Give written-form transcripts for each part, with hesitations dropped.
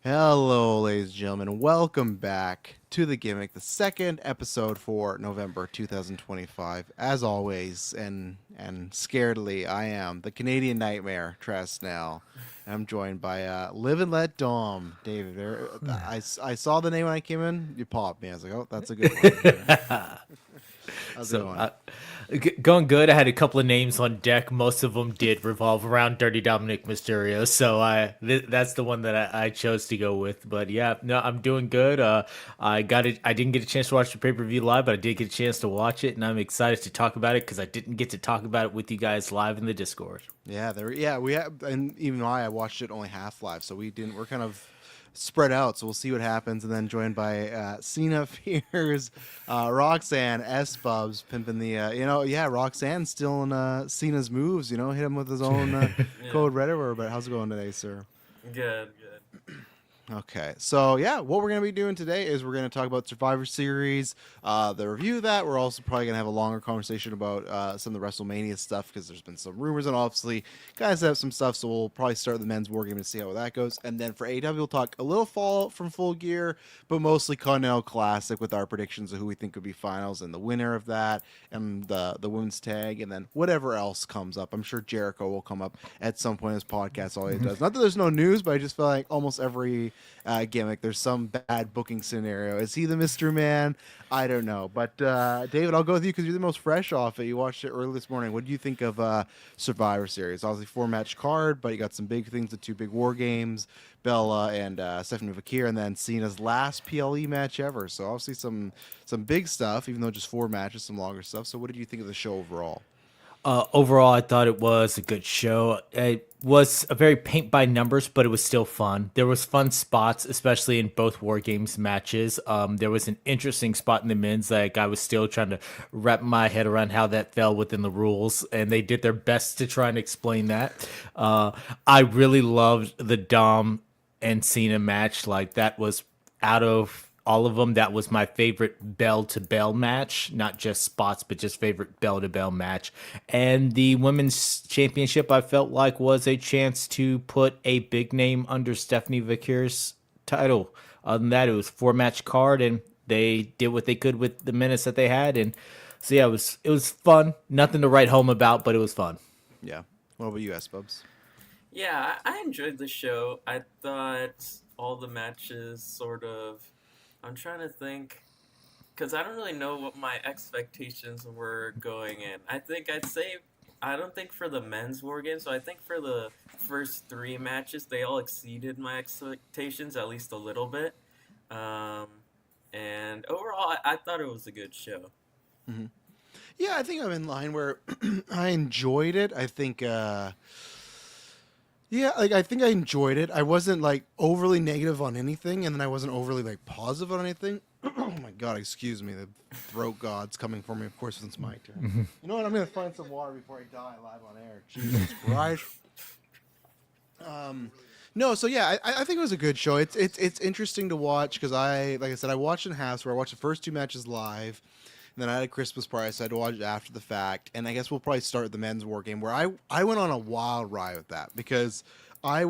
Hello, ladies and gentlemen. Welcome back to the Gimmick, the second episode for November 2025. As always, and scaredly, I am the Canadian Nightmare, Travis Snell. I'm joined by Live and Let Dom, David. I saw the name when I came in. You popped me. I was like, oh, that's a good one. How's it So, going? going good. I had a couple of names on deck. Most of them did revolve around Dirty Dominic Mysterio, so that's the one that I chose to go with. But yeah, no, I'm doing good. I got it. I didn't get a chance to watch the pay per view live, but I did get a chance to watch it, and I'm excited to talk about it because I didn't get to talk about it with you guys live in the Discord. Yeah, we have, and even though I watched it only half live, so we didn't. We're kind of spread out, so we'll see what happens. And then joined by Cena Fears, Roxanne, S Bubs, pimping the, Roxanne's still in Cena's moves. Hit him with his own Yeah, code red everywhere. But how's it going today, sir? good. Okay, so yeah, what we're going to be doing today is we're going to talk about Survivor Series, the review of that. We're also probably going to have a longer conversation about some of the WrestleMania stuff because there's been some rumors and obviously guys have some stuff. So we'll probably start the men's war game to see how that goes, and then for AEW we'll talk a little fallout from Full Gear, but mostly Continental Classic with our predictions of who we think could be finals and the winner of that, and the women's tag, and then whatever else comes up. I'm sure Jericho will come up at some point in this podcast. All he does, not that there's no news, but I just feel like almost every Gimmick, there's some bad booking scenario. Is he the mystery man? I don't know. But David, I'll go with you because you're the most fresh off it. You watched it early this morning. What do you think of Survivor Series? Obviously, 4-match card, but you got some big things, the two big war games, Bella and Stephanie Vakir, and then Cena's last PLE match ever. So obviously some big stuff, even though just 4 matches, some longer stuff. So what did you think of the show overall? Overall, I thought it was a good show. It was a very paint by numbers, but it was still fun. There was fun spots, especially in both War Games matches. There was an interesting spot in the men's. Like I was still trying to wrap my head around how that fell within the rules, and they did their best to try and explain that. I really loved the Dom and Cena match. Like that was out of all of them, that was my favorite bell to bell match, not just spots, but just favorite bell to bell match. And the women's championship, I felt like was a chance to put a big name under Stephanie Vakir's title. Other than that, it was 4-match card, and they did what they could with the minutes that they had. And so yeah, it was fun. Nothing to write home about, but it was fun. Yeah. What about you, S Bubs? Yeah, I enjoyed the show. I thought all the matches sort of. I'm trying to think, because I don't really know what my expectations were going in. I'd say, I don't think for the men's war game, so I think for the first 3 matches, they all exceeded my expectations, at least a little bit. Um, and overall, I thought it was a good show. Mm-hmm. Yeah, I think I'm in line where I enjoyed it. Yeah, like I think I enjoyed it. I wasn't like overly negative on anything, and then I wasn't overly like positive on anything. Oh my god, excuse me, the throat god's coming for me. Of course, it's my turn. You know what? I'm gonna find some water before I die live on air. Jesus Christ. Um, no, so yeah, I think it was a good show. It's interesting to watch because like I said, I watched in halves where I watched the first 2 matches live. And then I had a Christmas party, so I had to watch it after the fact. And I guess we'll probably start the men's war game where I went on a wild ride with that because I've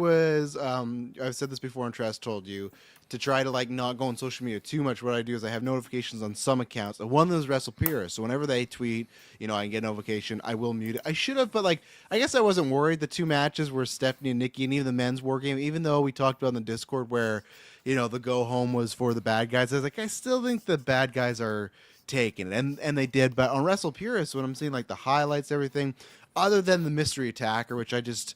said this before and Tress told you, to try to like not go on social media too much. What I do is I have notifications on some accounts. And one of them is WrestlePira. So whenever they tweet, I can get a notification. I will mute it. I should have, but like I guess I wasn't worried. The 2 matches were Stephanie and Nikki, and even the men's war game, even though we talked about in the Discord where, the go home was for the bad guys. I was like, I still think the bad guys are taken, and they did. But on Wrestle Purist, when I'm seeing like the highlights, everything, other than the mystery attacker, which I just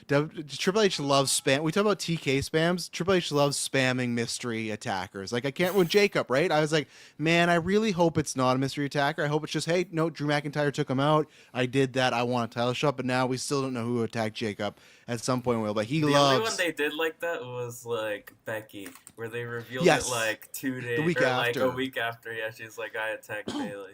Triple H loves spam. We talk about TK spams. Triple H loves spamming mystery attackers. Like I can't with Jacob, right? I was like, man, I really hope it's not a mystery attacker. I hope it's just, hey, no, Drew McIntyre took him out. I did that. I want a title shot, but now we still don't know who attacked Jacob. At some point, will. But he The loves. only one they did like that was like Becky, where they revealed Yes, it like 2 days the week or after. like a week after. Yeah, she's like, I attacked Bailey.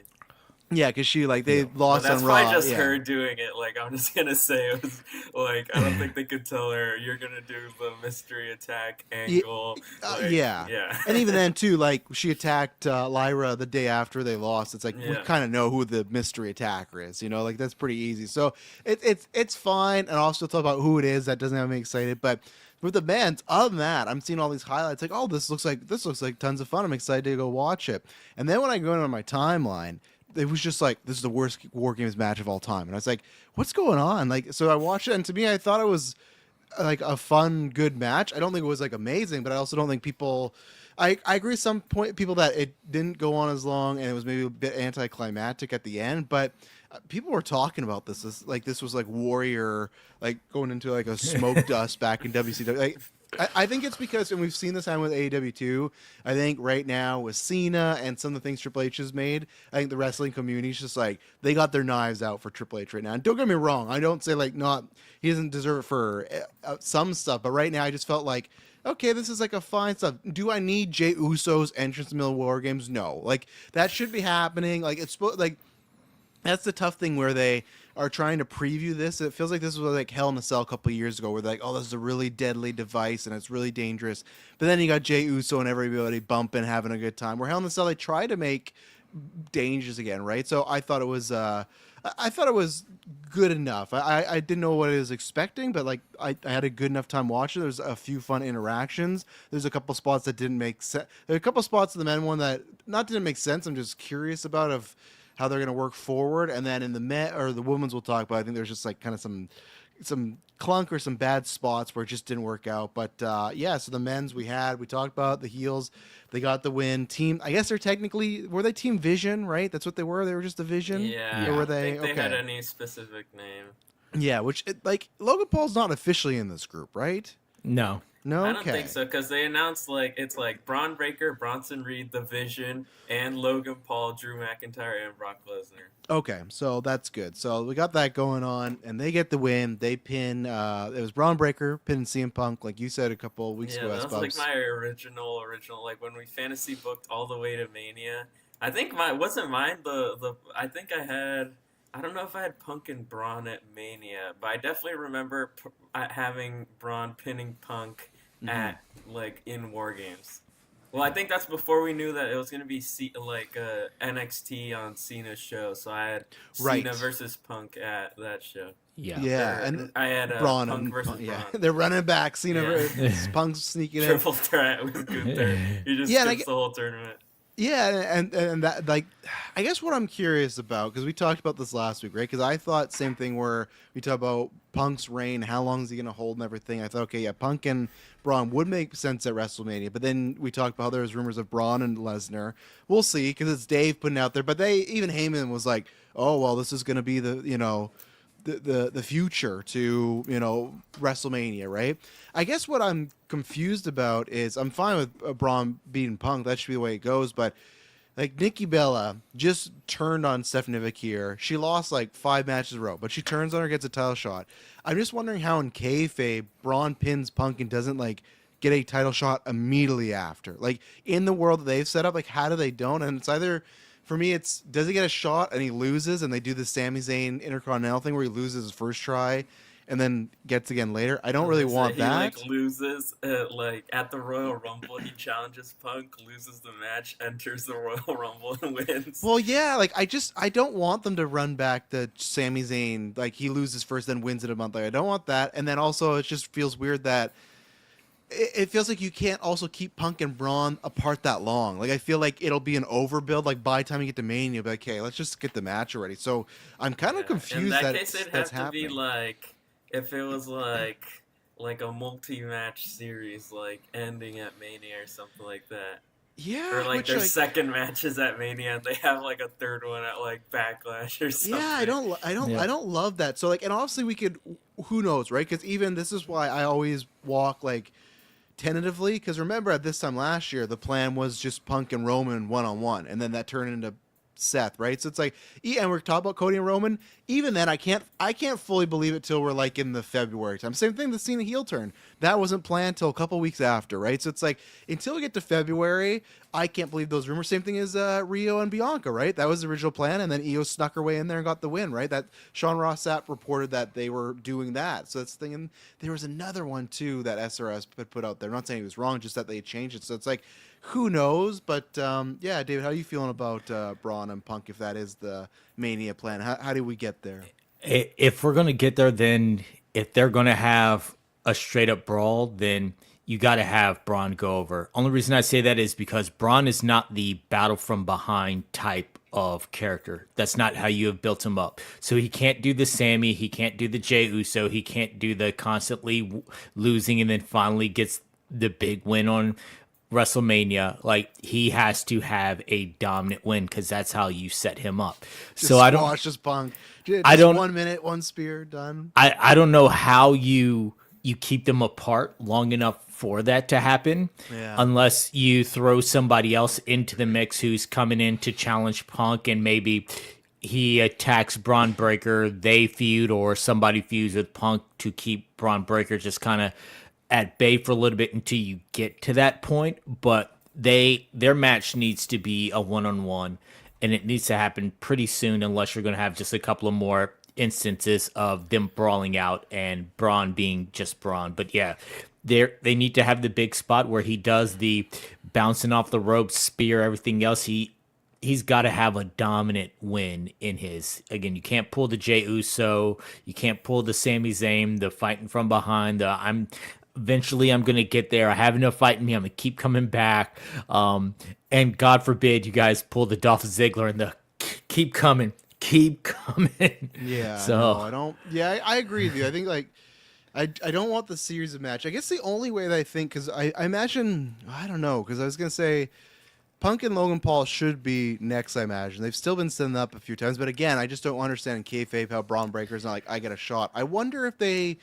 Yeah, because she they But lost that's on Raw. probably just Yeah. her doing it. Like I'm just gonna say it was like I don't think they could tell her you're gonna do the mystery attack angle. Yeah. Yeah. And even then too, like she attacked Lyra the day after they lost. It's like we Yeah. kind of know who the mystery attacker is. Like that's pretty easy. So it's fine. And I'll still talk about who it is. That doesn't have me excited. But with the bands, other than that, I'm seeing all these highlights like, oh, this looks like tons of fun. I'm excited to go watch it. And then when I go into my timeline, it was just like, this is the worst War Games match of all time. And I was like, what's going on? Like, so I watched it, and to me, I thought it was like a fun, good match. I don't think it was like amazing, but I also don't think people. I agree with some people that it didn't go on as long and it was maybe a bit anticlimactic at the end, but people were talking about this was like Warrior like going into like a smoke dust back in WCW. Like, I think it's because, and we've seen this time with AEW too. I think right now with Cena and some of the things Triple H has made, I think the wrestling community is just like they got their knives out for Triple H right now. And don't get me wrong, I don't say like not he doesn't deserve it for some stuff, but right now I just felt like, okay, this is like a fine stuff. Do I need Jey Uso's entrance in the middle of War Games? No, like that should be happening. Like it's like that's the tough thing where they are trying to preview this. It feels like this was like Hell in a Cell a couple of years ago, where they're like, oh, this is a really deadly device and it's really dangerous. But then you got Jey Uso and everybody bumping, having a good time. Where Hell in a Cell, they try to make dangerous again, right? So I thought it was good enough. I didn't know what I was expecting, but like I had a good enough time watching. There's a few fun interactions. There's a couple spots that didn't make sense. There are a couple spots in the men one that not didn't make sense. I'm just curious about of how they're going to work forward. And then in the men or the women's we'll talk about. I think there's just like kind of some clunk or some bad spots where it just didn't work out. But yeah, so the men's we talked about the heels. They got the win. Team, I guess were they Team Vision, right? That's what they were. They were just a Vision. Yeah. Or were I they? don't think they had any specific name. Yeah, which like Logan Paul's not officially in this group, right? No. No, I don't think so, because they announced like it's like Braun Breaker, Bronson Reed, The Vision, and Logan Paul, Drew McIntyre, and Brock Lesnar. Okay, so that's good. So we got that going on, and they get the win. They pin. It was Braun Breaker pinning CM Punk, like you said a couple of weeks ago. That was like my original. Like when we fantasy booked all the way to Mania. I think wasn't mine the. I think I had. I don't know if I had Punk and Braun at Mania, but I definitely remember having Braun pinning Punk at like in War Games. Well, I think that's before we knew that it was going to be NXT on Cena's show. So I had Cena versus Punk at that show. Yeah, and I had Braun Punk and versus Braun. Yeah, Braun. they're running back. Cena versus Punk sneaking in. Triple threat was good there. He just skips the whole tournament. Yeah, and that, like, I guess what I'm curious about, because we talked about this last week, right? Because I thought same thing where we talked about Punk's reign, how long is he going to hold and everything. I thought, okay, yeah, Punk and Braun would make sense at WrestleMania, but then we talked about how there was rumors of Braun and Lesnar. We'll see, because it's Dave putting out there, but even Heyman was like, oh, well, this is going to be the future to WrestleMania, right? I guess what I'm confused about is I'm fine with Braun beating Punk. That should be the way it goes. But like Nikki Bella just turned on Stephanie Vakir. She lost like 5 matches in a row, but she turns on her, gets a title shot. I'm just wondering how in kayfabe Braun pins Punk and doesn't like get a title shot immediately after. Like in the world that they've set up, like how do they don't? And it's either. For me, it's does he get a shot and he loses, and they do the Sami Zayn Intercontinental thing where he loses his first try and then gets again later. I don't really want that. He loses at the Royal Rumble. He challenges Punk, loses the match, enters the Royal Rumble, and wins. Well, yeah, like I don't want them to run back the Sami Zayn like he loses first then wins it a month later. I don't want that, and then also it just feels weird that. It feels like you can't also keep Punk and Braun apart that long. Like I feel like it'll be an overbuild. Like by the time you get to Mania, you'll be like, okay, let's just get the match already. So I'm kind of confused. In that case, it'd have to be like if it was like a multi-match series, like ending at Mania or something like that. Yeah, or like their second matches at Mania, and they have like a third one at like Backlash or something. Yeah, I don't love that. So like, and obviously we could, who knows, right? Because even this is why I always walk like. Tentatively, because remember at this time last year the plan was just Punk and Roman one-on-one, and then that turned into Seth, right? So it's like, and we're talking about Cody and Roman. Even then, I can't fully believe it till we're like in the February time. Same thing, the Cena heel turn that wasn't planned till a couple weeks after, right? So it's like until we get to February, I can't believe those rumors. Same thing as Rio and Bianca, right? That was the original plan, and then Io snuck her way in there and got the win, right? That Sean Ross Sapp reported that they were doing that. So that's the thing. And there was another one too that SRS had put out there. I'm not saying it was wrong, just that they had changed it. So it's like, who knows? But yeah, David, how are you feeling about Braun and Punk if that is the Mania plan? How do we get there? If we're gonna get there, then if they're gonna have a straight up brawl, then you got to have Braun go over. Only reason I say that is because Braun is not the battle from behind type of character. That's not how you have built him up. So he can't do the Sammy, he can't do the Jey Uso, he can't do the constantly losing and then finally gets the big win on WrestleMania. Like, he has to have a dominant win because that's how you set him up. Just So I don't. squash, just Punk. Just I don't. 1 minute, one spear, done. I don't know how you keep them apart long enough for that to happen, unless you throw somebody else into the mix who's coming in to challenge Punk, and maybe he attacks Braun Breaker, they feud, or somebody feuds with Punk to keep Braun Breaker just kind of at bay for a little bit until you get to that point. But their match needs to be a one-on-one, and it needs to happen pretty soon, unless you're going to have just a couple of more instances of them brawling out and Braun being just Braun. But yeah, they need to have the big spot where he does the bouncing off the ropes, spear, everything else. He's got to have a dominant win in his. Again, you can't pull the Jey Uso, you can't pull the Sami Zayn, the fighting from behind. Eventually I'm gonna get there. I have enough fight in me. I'm gonna keep coming back. And God forbid you guys pull the Dolph Ziggler and the keep coming. Yeah. So no, I don't. Yeah, I agree with you. I think like I don't want the series of match. I guess the only way that I think, because I imagine, I don't know, because I was gonna say Punk and Logan Paul should be next. I imagine they've still been setting up a few times, but again, I just don't understand in kayfabe how Braun Breaker's not like I get a shot. I wonder if they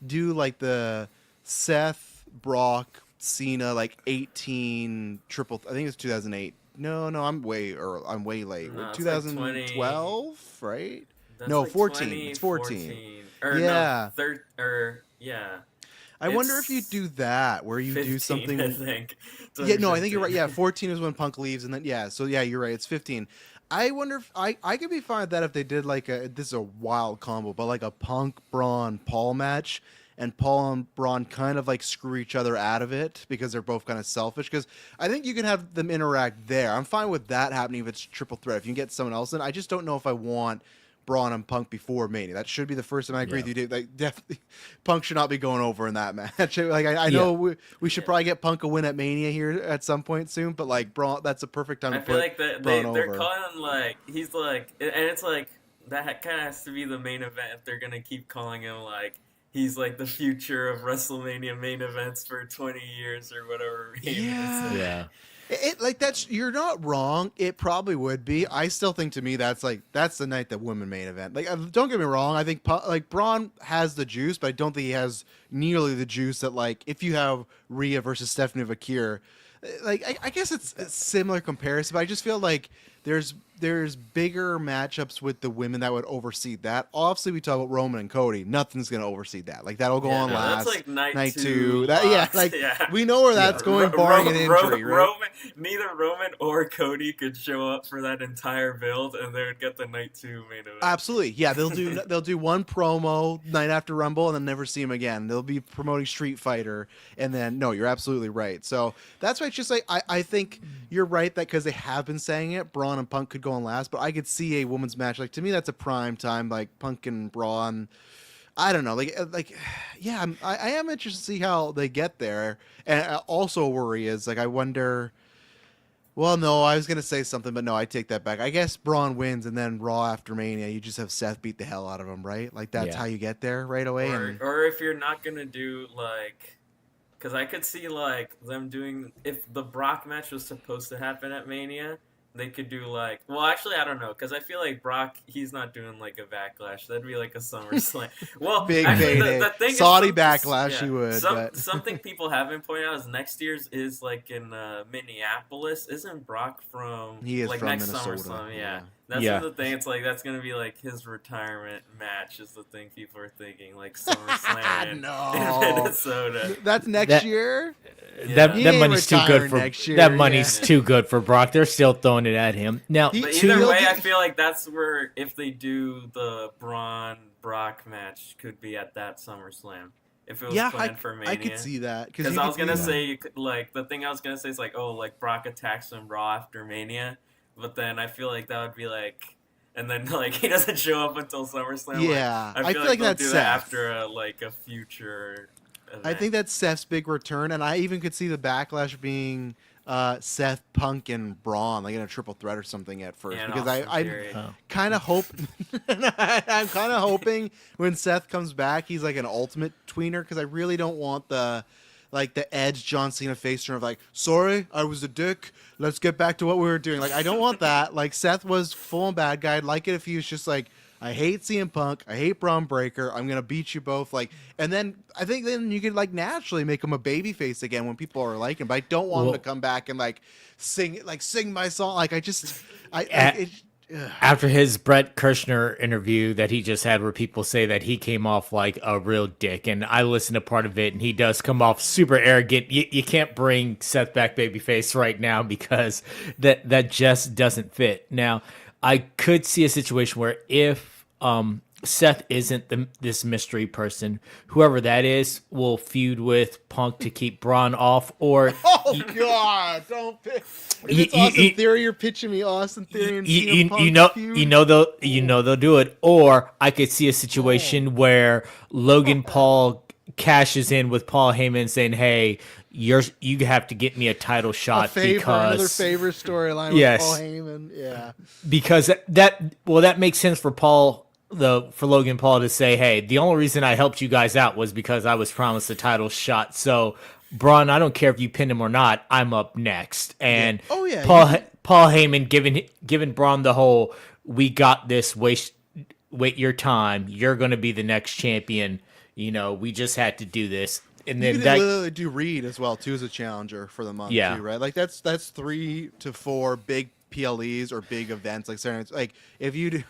do like the Seth, Brock, Cena, like 18 triple. I think it's 2008. No, I'm way late. No, it's 2012, like right? That's No, like 14. It's 14. Or Yeah. Yeah. I wonder if It's you do that, where you 15, do something. I think. Yeah, no, I think you're right. Yeah, 14 is when Punk leaves, and then so yeah, you're right. It's 15. I wonder if I could be fine with that if they did like this is a wild combo, but like a Punk Braun Paul match, and Paul and Braun kind of like screw each other out of it because they're both kind of selfish. Because I think you can have them interact there. I'm fine with that happening if it's triple threat. If you can get someone else in, I just don't know if I want Braun and Punk before Mania. That should be the first time. I agree with you, dude. Like, definitely, Punk should not be going over in that match. Like, I know we should probably get Punk a win at Mania here at some point soon, but like Braun, that's a perfect time to I feel put like Braun they're over. calling like he's like, and it's like that kind of has to be the main event if they're gonna keep calling him like he's like the future of WrestleMania main events for 20 years or whatever. yeah. It like that's you're not wrong. It probably would be. I still think to me that's the night that women main event. Like don't get me wrong. I think like Braun has the juice, but I don't think he has nearly the juice that like if you have Rhea versus Stephanie Vakir. Like I guess it's a similar comparison, but I just feel like there's bigger matchups with the women that would oversee that. Obviously, we talk about Roman and Cody. Nothing's gonna oversee that. Like that'll go on last. That's like night two. That, we know where that's going, barring an injury. Right? Neither Roman or Cody could show up for that entire build, and they would get the night 2 main event. Absolutely, yeah. They'll do one promo night after Rumble, and then never see him again. They'll be promoting Street Fighter, and then no, you're absolutely right. So that's why it's just like I think you're right that because they have been saying it, Braun and Punk could go on last, but I could see a women's match. Like to me, that's a prime time. Like Punk and Braun. I don't know. Yeah. I am interested to see how they get there. And also a worry is like I wonder. Well, no, I was gonna say something, but no, I take that back. I guess Braun wins, and then Raw after Mania, you just have Seth beat the hell out of him, right? Like that's how you get there right away. Or if you're not gonna do like. Because I could see like them doing if the Brock match was supposed to happen at Mania, they could do like well actually I don't know because I feel like Brock he's not doing like a backlash, that'd be like a SummerSlam. Well, big actually, the thing Saudi is, backlash he would. But something people haven't pointed out is next year's is like in Minneapolis. Isn't Brock from he is like from next Minnesota. SummerSlam? Yeah. That's the thing. It's like that's gonna be like his retirement match is the thing people are thinking like SummerSlam in Minnesota. That's next year. That money's too good for that money's too good for Brock. They're still throwing it at him now. But either way, I feel like that's where if they do the Braun Brock match could be at that SummerSlam. If it was planned for Mania. I could see that because I was gonna say like the thing I was gonna say is like like Brock attacks him Raw after Mania. But then I feel like that would be like, and then like he doesn't show up until SummerSlam. Yeah, like, I feel like that's do that after a future I think that's Seth's big return, and I even could see the backlash being Seth, Punk, and Braun, like in a triple threat or something at first, Yeah, because Oh. kind of hope I'm kind of hoping when Seth comes back, he's like an ultimate tweener, because I really don't want the Edge John Cena face turn of like, sorry, I was a dick. Let's get back to what we were doing. Like, I don't want that. Like, Seth was full on bad guy. I'd like it if he was just like, I hate CM Punk. I hate Braun Breaker. I'm gonna beat you both. Like, and then I think then you could like naturally make him a baby face again when people are liking him. But I don't want him to come back and sing my song. Like, After his Brett Kirshner interview that he just had, where people say that he came off like a real dick, and I listened to part of it, and he does come off super arrogant. You can't bring Seth back babyface right now because that just doesn't fit. Now, I could see a situation where if Seth isn't this mystery person, whoever that is will feud with Punk to keep Braun off, or God, don't pick. If it's Austin Theory, you're pitching me Austin Theory and CM Punk feud. they'll do it. Or I could see a situation where Logan Paul cashes in with Paul Heyman saying, "Hey, you have to get me a title shot because another favorite storyline with Paul Heyman." Yeah, because that makes sense for Logan Paul to say, "Hey, the only reason I helped you guys out was because I was promised a title shot. So, Braun, I don't care if you pin him or not. I'm up next." And Paul Heyman giving Braun the whole, "We got this. Wait your time. You're going to be the next champion. We just had to do this." And then literally do Reed as well too as a challenger for the month too, right? Like that's 3 to 4 big PLEs or big events like if you do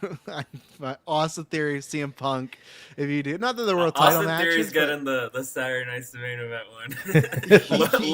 Austin Theory, CM Punk, if you do not that there were title matches. Austin Theory's getting the Saturday Night's main event one.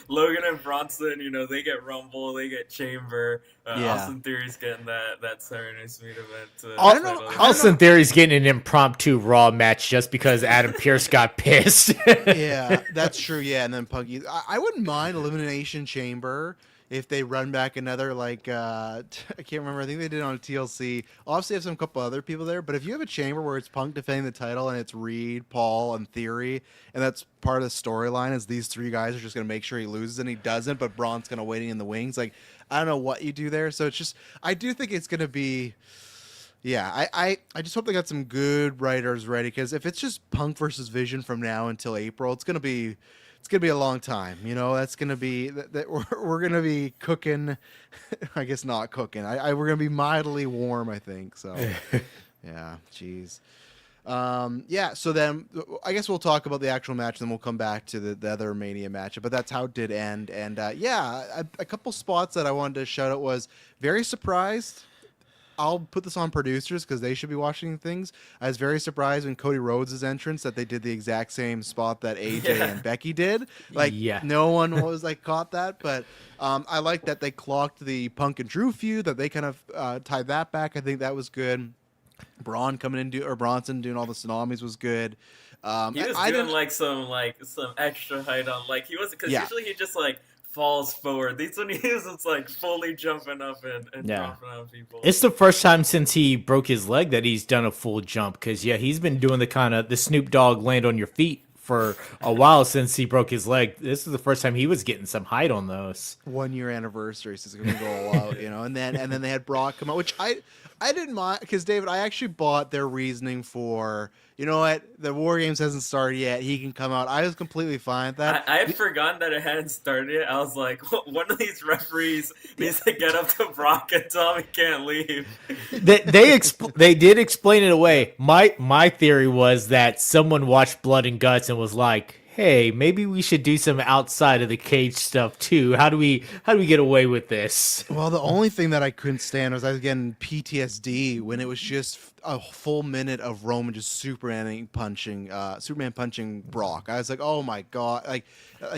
Logan and Bronson, they get Rumble, they get Chamber. Austin Theory's getting that Saturday Night's main event. I don't know. Austin Theory's getting an impromptu Raw match just because Adam Pearce got pissed. Yeah, that's true. Yeah, and then Punky. I wouldn't mind Elimination Chamber if they run back another I can't remember. I think they did on TLC. Obviously, have some couple other people there, but if you have a chamber where it's Punk defending the title and it's Reed, Paul, and Theory, and that's part of the storyline is these 3 guys are just gonna make sure he loses and he doesn't, but Braun's gonna waiting in the wings. Like, I don't know what you do there. So it's just, I do think it's gonna be. Yeah, I just hope they got some good writers ready, because if it's just Punk versus Vision from now until April, it's gonna be a long time. That's gonna be that we're gonna be cooking. I guess not cooking. We're gonna be mildly warm, I think. So, yeah, jeez. So then I guess we'll talk about the actual match, then we'll come back to the other Mania match. But that's how it did end. And a couple spots that I wanted to shout out was very surprised. I'll put this on producers because they should be watching things. I was very surprised when Cody Rhodes' entrance that they did the exact same spot that AJ and Becky did. No one was caught that, but I like that they clocked the Punk and Drew feud, that they kind of tied that back. I think that was good. Braun coming in, or Bronson doing all the tsunamis was good. He was doing some extra height on, he wasn't, because usually he just falls forward. These one he was fully jumping up and dropping on people. It's the first time since he broke his leg that he's done a full jump, because he's been doing the Snoop Dogg land on your feet for a while since he broke his leg. This is the first time he was getting some height on those. 1 year anniversary, so it's gonna go all out, and then they had Brock come out, which I didn't mind, because David, I actually bought their reasoning for, you know what, the War Games hasn't started yet, he can come out. I was completely fine with that. I had forgotten that it hadn't started yet. I was like, one of these referees needs to get up to Brock and tell him he can't leave. They did explain it away. My theory was that someone watched Blood and Guts and was like, hey, maybe we should do some outside of the cage stuff too. How do we get away with this? Well, the only thing that I couldn't stand was I was getting PTSD when it was just a full minute of Roman just Superman punching Brock. I was like, oh my god, like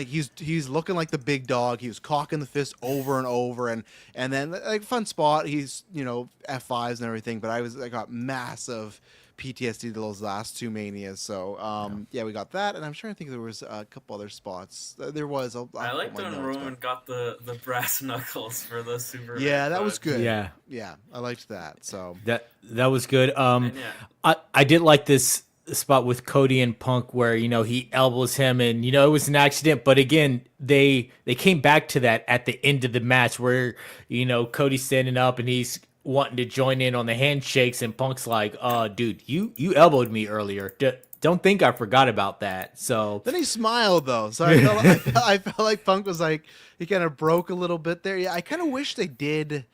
he's looking like the big dog. He was cocking the fist over and over, and then fun spot. He's F5s and everything, but I got massive PTSD to those last 2 Manias. So we got that, and I'm sure I think there was a couple other spots. There was. I liked when Roman got the brass knuckles for the Superman. Yeah, that was good. Yeah, I liked that. So that was good. I did like this spot with Cody and Punk where he elbows him and it was an accident, but again they came back to that at the end of the match where Cody's standing up and he's wanting to join in on the handshakes and Punk's like, dude, you elbowed me earlier. Don't think I forgot about that." So Then he smiled though, so I felt like Punk was like he kind of broke a little bit there. Yeah, I kind of wish they did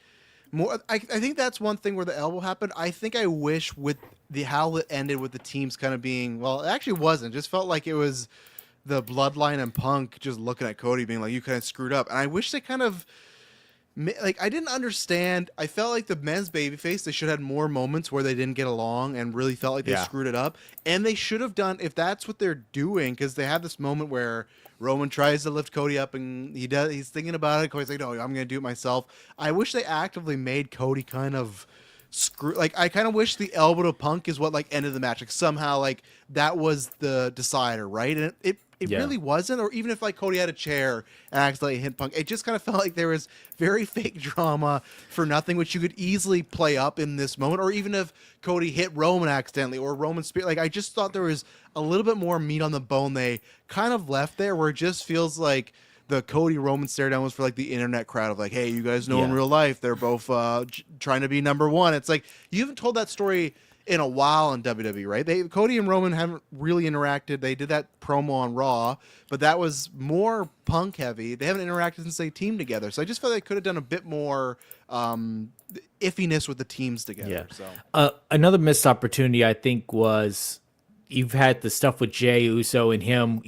more. I think that's one thing where the elbow happened. I think I wish with how it ended with the teams kind of being, well, it actually wasn't. It just felt like it was the Bloodline and Punk just looking at Cody being like, you kind of screwed up. And I wish they kind of like, I didn't understand. I felt like the men's babyface, they should have had more moments where they didn't get along and really felt like they screwed it up. And they should have done, if that's what they're doing, because they have this moment where Roman tries to lift Cody up and he's thinking about it. Cody's like, no, I'm going to do it myself. I wish they actively made Cody kind of screw. Like, I kind of wish the elbow to Punk is what like ended the match. Like somehow like that was the decider, right? And it really wasn't. Or even if like Cody had a chair and accidentally hit Punk, it just kind of felt like there was very fake drama for nothing, which you could easily play up in this moment. Or even if Cody hit Roman accidentally or Roman Spirit, like I just thought there was a little bit more meat on the bone they kind of left there, where it just feels like the Cody Roman stare down was for like the internet crowd of like, hey, you guys know in real life they're both trying to be number one. It's like you haven't told that story in a while in WWE, right? Cody and Roman haven't really interacted. They did that promo on Raw, but that was more Punk heavy. They haven't interacted since they teamed together. So I just felt they could have done a bit more iffiness with the teams together. Yeah. So another missed opportunity I think was you've had the stuff with Jey Uso and him,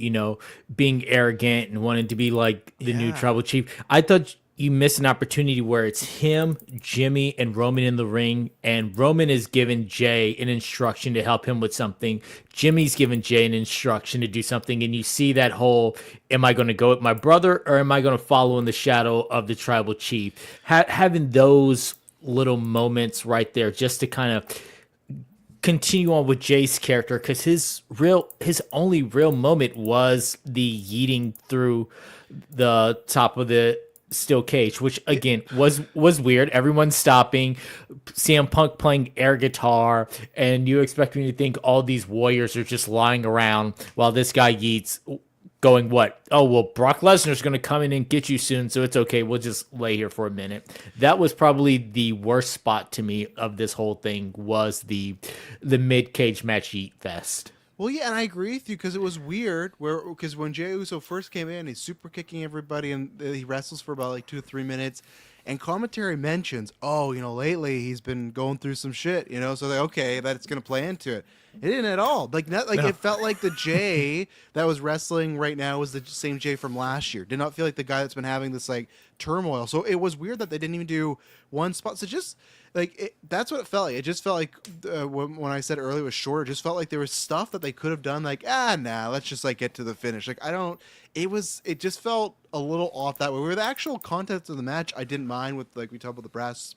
being arrogant and wanting to be like the new tribal chief. I thought you missed an opportunity where it's him, Jimmy, and Roman in the ring, and Roman is giving Jey an instruction to help him with something. Jimmy's giving Jey an instruction to do something, and you see that whole, am I going to go with my brother or am I going to follow in the shadow of the tribal chief? Having those little moments right there just to kind of continue on with Jay's character, because his only real moment was the yeeting through the top of the steel cage, which again was weird. Everyone's stopping, CM Punk playing air guitar, and you expect me to think all these warriors are just lying around while this guy yeets, going, what? Oh, well, Brock Lesnar's going to come in and get you soon, so it's okay. We'll just lay here for a minute. That was probably the worst spot to me of this whole thing, was the mid-cage match yeet fest. well, yeah, and I agree with you because it was weird. Because when Jey Uso first came in, he's super kicking everybody, and he wrestles for about like 2 or 3 minutes. And commentary mentions, lately he's been going through some shit, so they okay, that's gonna play into it. It didn't at all. It felt like the Jay that was wrestling right now was the same Jay from last year. Did not feel like the guy that's been having this like turmoil. So it was weird that they didn't even do one spot. So just that's what it felt like. It just felt like when I said earlier it was short, it just felt like there was stuff that they could have done. Like, let's just like get to the finish. Like, it just felt a little off that way. Where the actual content of the match, I didn't mind with, like we talked about the brass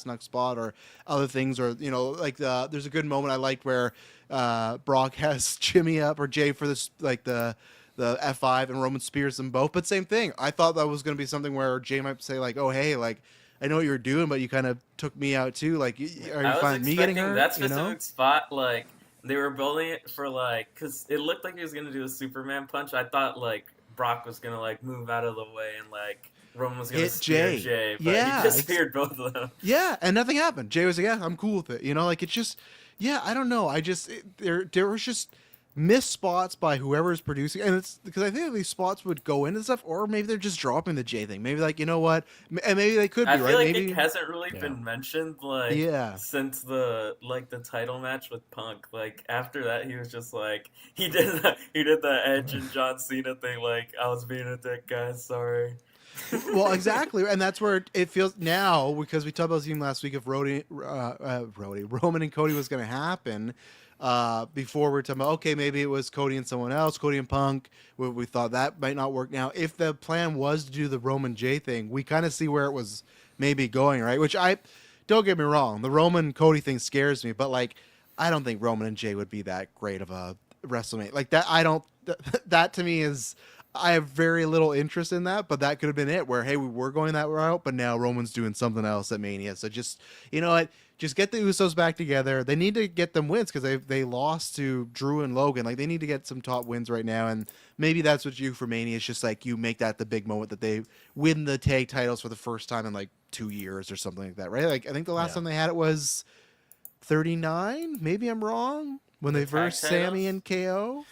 knuck spot or other things, or there's a good moment I liked where Brock has Jimmy up or Jay for this like the F5 and Roman spears them both. But same thing. I thought that was going to be something where Jay might say like, oh hey, like I know what you were doing, but you kind of took me out too. Like, are you fine me getting hurt? That specific spot, like they were building it for like, because it looked like he was gonna do a Superman punch. I thought like Brock was gonna like move out of the way and like Roman was gonna spear Jay, but he just speared both of them. Yeah, and nothing happened. Jay was like, yeah, I'm cool with it. Like it's just, I don't know. There was just missed spots by whoever's producing, and it's because I think these spots would go into stuff, or maybe they're just dropping the Jay thing. Maybe like, you know what, and maybe they could be right. I feel like maybe it hasn't really been mentioned since the title match with Punk. Like after that, he was just like he did the Edge and John Cena thing. Like, I was being a dick, guys. Sorry. Well, exactly, and that's where it feels now, because we talked about this even last week if Roman and Cody was going to happen. Before we were talking about, okay, maybe it was Cody and someone else, Cody and Punk. We thought that might not work. Now, if the plan was to do the Roman Jay thing, we kind of see where it was maybe going, right? Which don't get me wrong, the Roman Cody thing scares me, but like, I don't think Roman and Jay would be that great of a WrestleMania. Like that, that to me is, I have very little interest in that, but that could have been it where, hey, we were going that route, but now Roman's doing something else at Mania. So just, you know what? just get the Usos back together. They need to get them wins because they lost to Drew and Logan. Like, they need to get some top wins right now, and maybe that's what you do for Mania. It's just like you make that the big moment that they win the tag titles for the first time in like 2 years or something like that, right? Like, I think the last time they had it was 39. Maybe I'm wrong. When they versed Sammy and KO.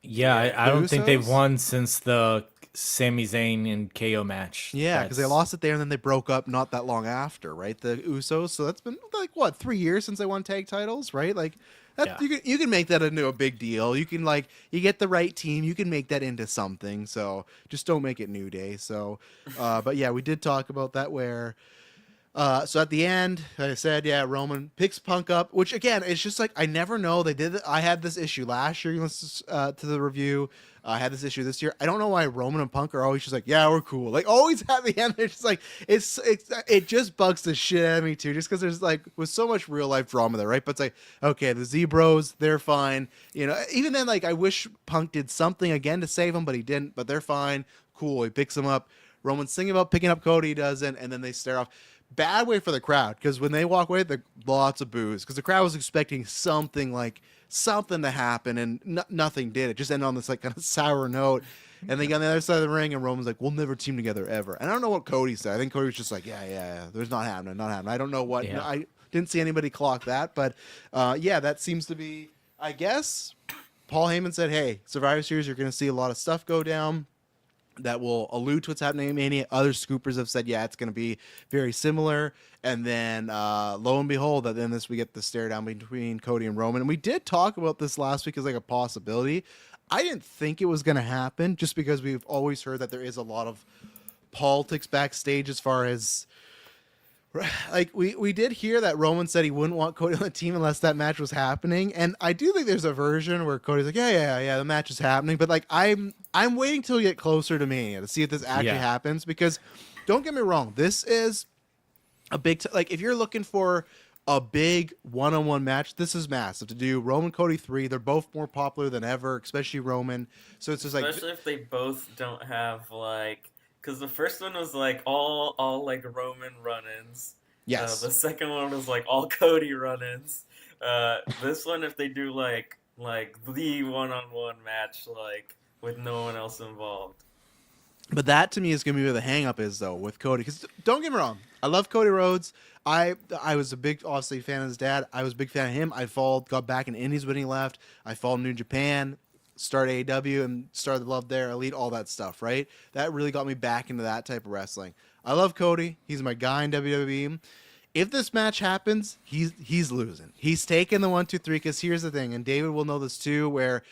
Yeah, I don't think they've Usos? won since the Sami Zayn and KO match. Yeah, because they lost it there and then they broke up not that long after, right? The Usos. So that's been like what, 3 years since they won tag titles, right? Like that, you can make that into a big deal. You can like you get the right team, you can make that into something. So just don't make it New Day. So, but yeah, we did talk about that where. So at the end, like I said, yeah, Roman picks Punk up, which again, it's just like, I never know. They did. I had this issue last year. You listen to the review. I had this issue this year. I don't know why Roman and Punk are always just like, yeah, we're cool. Like always at the end, they're just like, it just bugs the shit out of me too. Just because there's like, with so much real life drama there, right? But it's like, okay, the Z-Bros, they're fine. You know, even then, like, I wish Punk did something again to save him, but he didn't. But they're fine. Cool. He picks him up. Roman's thinking about picking up Cody, he doesn't, and then they stare off. Bad way for the crowd, because when they walk away, lots of boos, because the crowd was expecting something to happen, and nothing did. It just ended on this like kind of sour note. And they got on the other side of the ring, and Roman's like, "We'll never team together ever." And I don't know what Cody said. I think Cody was just like, "Yeah, there's not happening. I don't know what. Yeah. I didn't see anybody clock that, but yeah, that seems to be. I guess Paul Heyman said, "Hey, Survivor Series, you're going to see a lot of stuff go down that will allude to what's happening in Mania." Other scoopers have said, yeah, it's going to be very similar. And then, lo and behold, that then we get the stare down between Cody and Roman. And we did talk about this last week as like a possibility. I didn't think it was going to happen just because we've always heard that there is a lot of politics backstage as far as, like, we did hear that Roman said he wouldn't want Cody on the team unless that match was happening, and I do think there's a version where Cody's like, yeah, the match is happening, but like I'm waiting till we get closer to Mania to see if this actually happens, because don't get me wrong, this is a big like if you're looking for a big one-on-one match, this is massive to do. Roman Cody 3, they're both more popular than ever, especially Roman. So it's just like, especially if they both don't have like. Because the first one was like all like Roman run-ins. yes, The second one was like all Cody run-ins. This one, if they do like the one-on-one match, like with no one else involved. But that to me is going to be where the hang-up is, though, with Cody. Because don't get me wrong, I love Cody Rhodes. I was a big, obviously, fan of his dad. I was a big fan of him. Got back in Indies when he left. I followed New Japan, started AEW, and started the love there, Elite, all that stuff, right? That really got me back into that type of wrestling. I love Cody. He's my guy in WWE. If this match happens, he's losing. He's taking the 1, 2, 3, because here's the thing, and David will know this too, where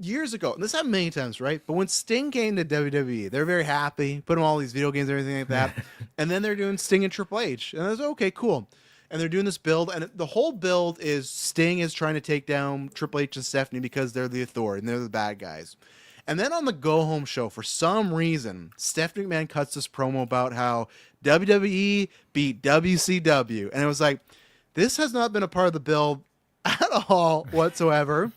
years ago, and this happened many times, right? But when Sting came to WWE, they're very happy, put him all these video games and everything like that, and then they're doing Sting and Triple H, and I was okay, cool. And they're doing this build, and the whole build is Sting is trying to take down Triple H and Stephanie because they're the authority and they're the bad guys. And then on the Go Home show, for some reason, Stephanie McMahon cuts this promo about how WWE beat WCW, and it was like, this has not been a part of the build at all whatsoever.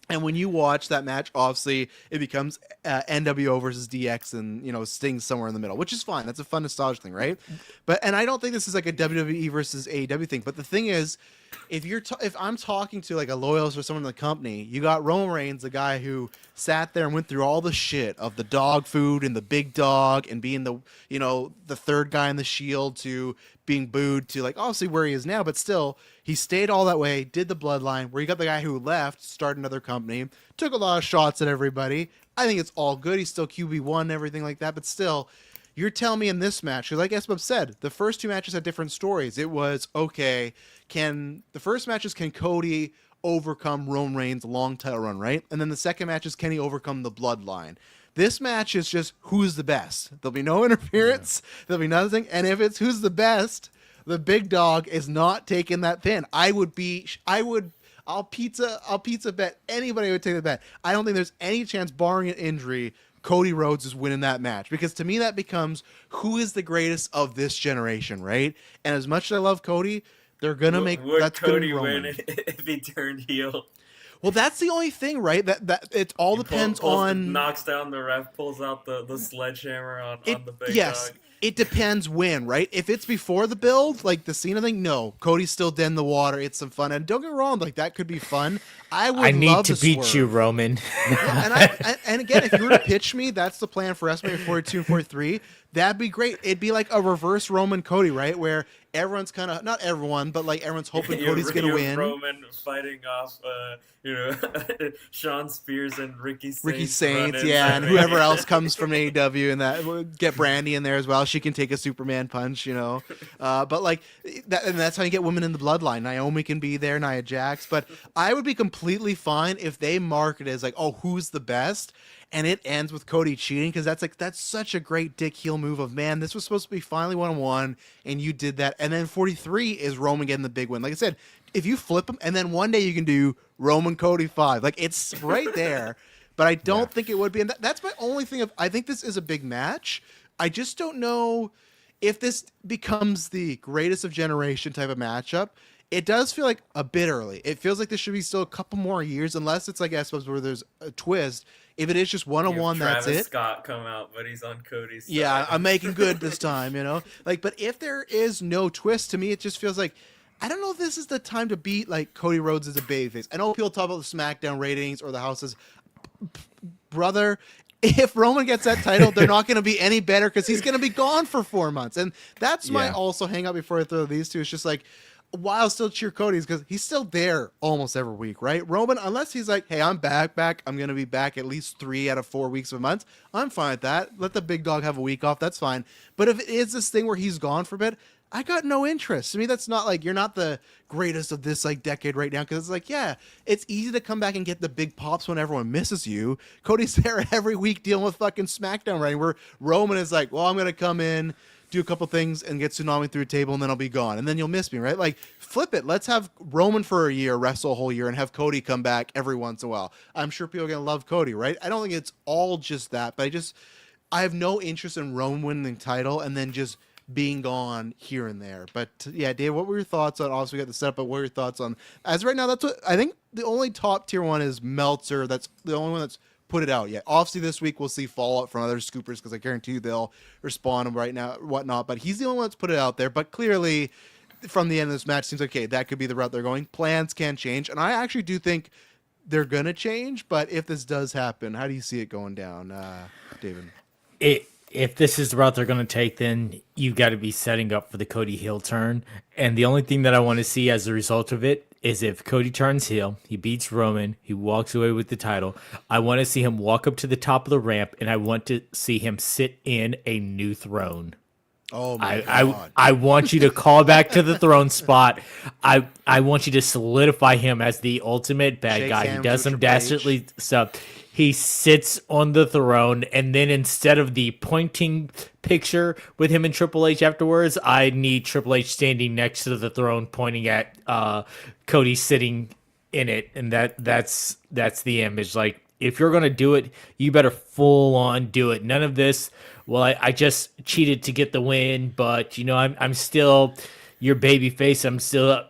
And when you watch that match, obviously, it becomes NWO versus DX, and, you know, Sting's somewhere in the middle, which is fine. That's a fun nostalgia thing, right? And I don't think this is like a WWE versus AEW thing. But the thing is, if I'm talking to like a loyalist or someone in the company, you got Roman Reigns, the guy who sat there and went through all the shit of the dog food and the big dog and being the, you know, the third guy in the Shield to being booed to like obviously where he is now, but still he stayed all that way, did the bloodline, where you got the guy who left, started another company, took a lot of shots at everybody. I think it's all good. He's still QB1 and everything like that, but still, you're telling me in this match, because like Esbub said, the first two matches had different stories. It was, okay, the first match is, can Cody overcome Roman Reigns' long title run, right? And then the second match is, can he overcome the bloodline? This match is just who's the best. There'll be no interference. Yeah. There'll be nothing. And if it's who's the best, the big dog is not taking that pin. I'll pizza bet anybody would take the bet. I don't think there's any chance, barring an injury, Cody Rhodes is winning that match, because to me that becomes who is the greatest of this generation, right? And as much as I love Cody, they're gonna make would that's Cody gonna be win Roman. if he turned heel? Well, that's the only thing, right? That it all depends on. Knocks down the ref, pulls out the sledgehammer on the big Yes, dog. it depends when, right? If it's before the build, like the Cena thing, no, Cody's still dead in the water. It's some fun, and don't get me wrong, like that could be fun. I need love to beat swerve. you, Roman. And again, if you were to pitch me, that's the plan for WrestleMania 42 and 43. That'd be great. It'd be like a reverse Roman Cody, right? Where everyone's kind of, not everyone, but like everyone's hoping Cody's going to win. Roman fighting off, Sean Spears and Ricky Saints, and whoever else comes from AEW, and that we'll get Brandy in there as well. She can take a Superman punch, but like that, and that's how you get women in the bloodline. Naomi can be there, Nia Jax, but I would be completely fine if they market it as like, oh, who's the best, and it ends with Cody cheating, because that's such a great dick heel move of, man, this was supposed to be finally 1-on-1, and you did that, and then 43 is Roman getting the big win. Like I said, if you flip them, and then one day you can do Roman Cody 5, like it's right there. But I don't think it would be, and that's my only thing. I think this is a big match. I just don't know if this becomes the greatest of generation type of matchup. It does feel like a bit early. It feels like this should be still a couple more years, unless it's like, I suppose, where there's a twist. If it is just 1-on-1, that's it. Travis Scott come out, but he's on Cody's side. Yeah, I'm making good this time, Like, but if there is no twist, to me, it just feels like, I don't know if this is the time to beat like Cody Rhodes as a babyface. I know people talk about the SmackDown ratings or the houses. Brother, if Roman gets that title, they're not going to be any better, because he's going to be gone for 4 months. And that's my also hang up before I throw these two. It's just like, why I'll still cheer Cody's, because he's still there almost every week, right? Roman, unless he's like, hey, I'm back, I'm going to be back at least 3 out of 4 weeks of a month, I'm fine with that. Let the big dog have a week off, that's fine. But if it is this thing where he's gone for a bit, I got no interest. To me, that's not like, you're not the greatest of this like decade right now, because it's like, yeah, it's easy to come back and get the big pops when everyone misses you. Cody's there every week dealing with fucking SmackDown writing, where Roman is like, well, I'm going to come in, do a couple things, and get Tsunami through a table, and then I'll be gone, and then you'll miss me, right? Like, flip it. Let's have Roman for a year, wrestle a whole year, and have Cody come back every once in a while. I'm sure people are going to love Cody, right? I don't think it's all just that, but I have no interest in Roman winning the title and then just being gone here and there. But yeah, Dave, what were your thoughts on, obviously we got the setup, but what were your thoughts on, as right now, that's what I think the only top tier one is Meltzer. That's the only one that's put it out yet. Obviously this week we'll see fallout from other scoopers, because I guarantee you they'll respond right now, whatnot, but he's the only one that's put it out there. But clearly from the end of this match, seems like, okay, that could be the route they're going. Plans can change, and I actually do think they're gonna change. But if this does happen, how do you see it going down, David? If this is the route they're going to take, then you got to be setting up for the Cody heel turn. And the only thing that I want to see as a result of it is, if Cody turns heel, he beats Roman, he walks away with the title, I want to see him walk up to the top of the ramp, and I want to see him sit in a new throne. Oh my God. I want you to call back to the throne spot. I want you to solidify him as the ultimate bad Shake guy. He hands does with some Triple H. dastardly stuff. He sits on the throne, and then instead of the pointing picture with him and Triple H afterwards, I need Triple H standing next to the throne, pointing at Cody sitting in it, and that's the image. Like, if you're gonna do it, you better full on do it. None of this, well, I just cheated to get the win, but I'm still your baby face. I'm still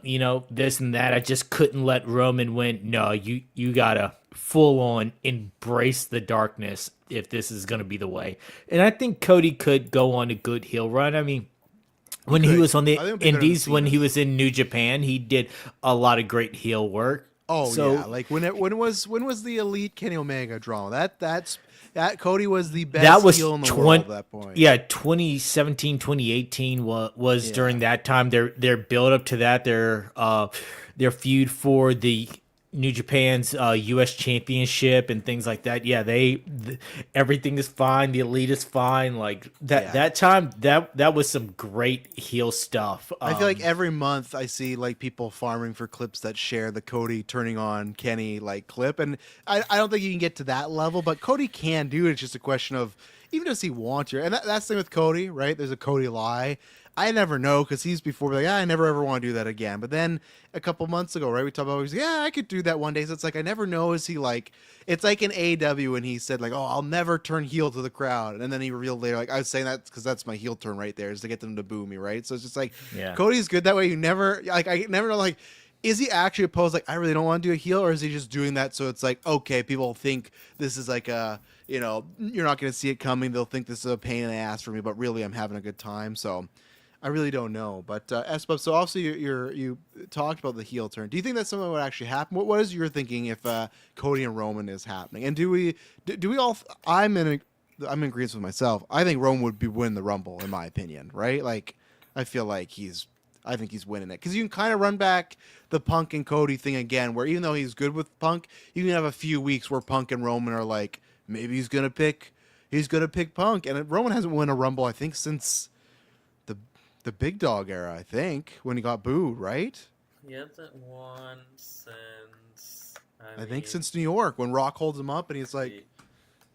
this and that. I just couldn't let Roman win. No, you gotta full on embrace the darkness if this is going to be the way. And I think Cody could go on a good heel run. I mean, when he was on the Indies, when he was in New Japan, he did a lot of great heel work. Oh, so, yeah, like when was the Elite Kenny Omega drama? That Cody was the best heel in the world at that point. Yeah, 2017, 2018 was during that time. Their build up to that, their feud for the New Japan's U.S. Championship and things like that. Yeah, everything is fine. The Elite is fine. Like that time, that was some great heel stuff. I feel like every month I see like people farming for clips that share the Cody turning on Kenny like clip, and I don't think you can get to that level, but Cody can do it. It's just a question of, even does he want to? And that's the thing with Cody, right? There's a Cody lie. I never know, because he's before like, I never ever want to do that again. But then a couple months ago, right, we talked about, I could do that one day. So it's like, I never know, is he like, it's like in AEW when he said like, oh, I'll never turn heel to the crowd. And then he revealed later, like, I was saying that because that's my heel turn right there, is to get them to boo me, right? So it's just like, Cody's good that way. You never, like, I never know, like, is he actually opposed? Like, I really don't want to do a heel, or is he just doing that so it's like, okay, people think this is like a, you know, you're not going to see it coming. They'll think this is a pain in the ass for me, but really, I'm having a good time. So, I really don't know. But Espub, so obviously you talked about the heel turn. Do you think that's something that would actually happen? What is your thinking if Cody and Roman is happening? And do we all? I'm in agreement with myself. I think Roman would win the Rumble in my opinion, right? Like, I feel like I think he's winning it because you can kind of run back the Punk and Cody thing again, where even though he's good with Punk, you can have a few weeks where Punk and Roman are like, maybe he's gonna pick Punk, and Roman hasn't won a Rumble I think since the Big Dog era, I think, when he got booed, right? He hasn't won since. I think since New York when Rock holds him up and he's like, Yeah.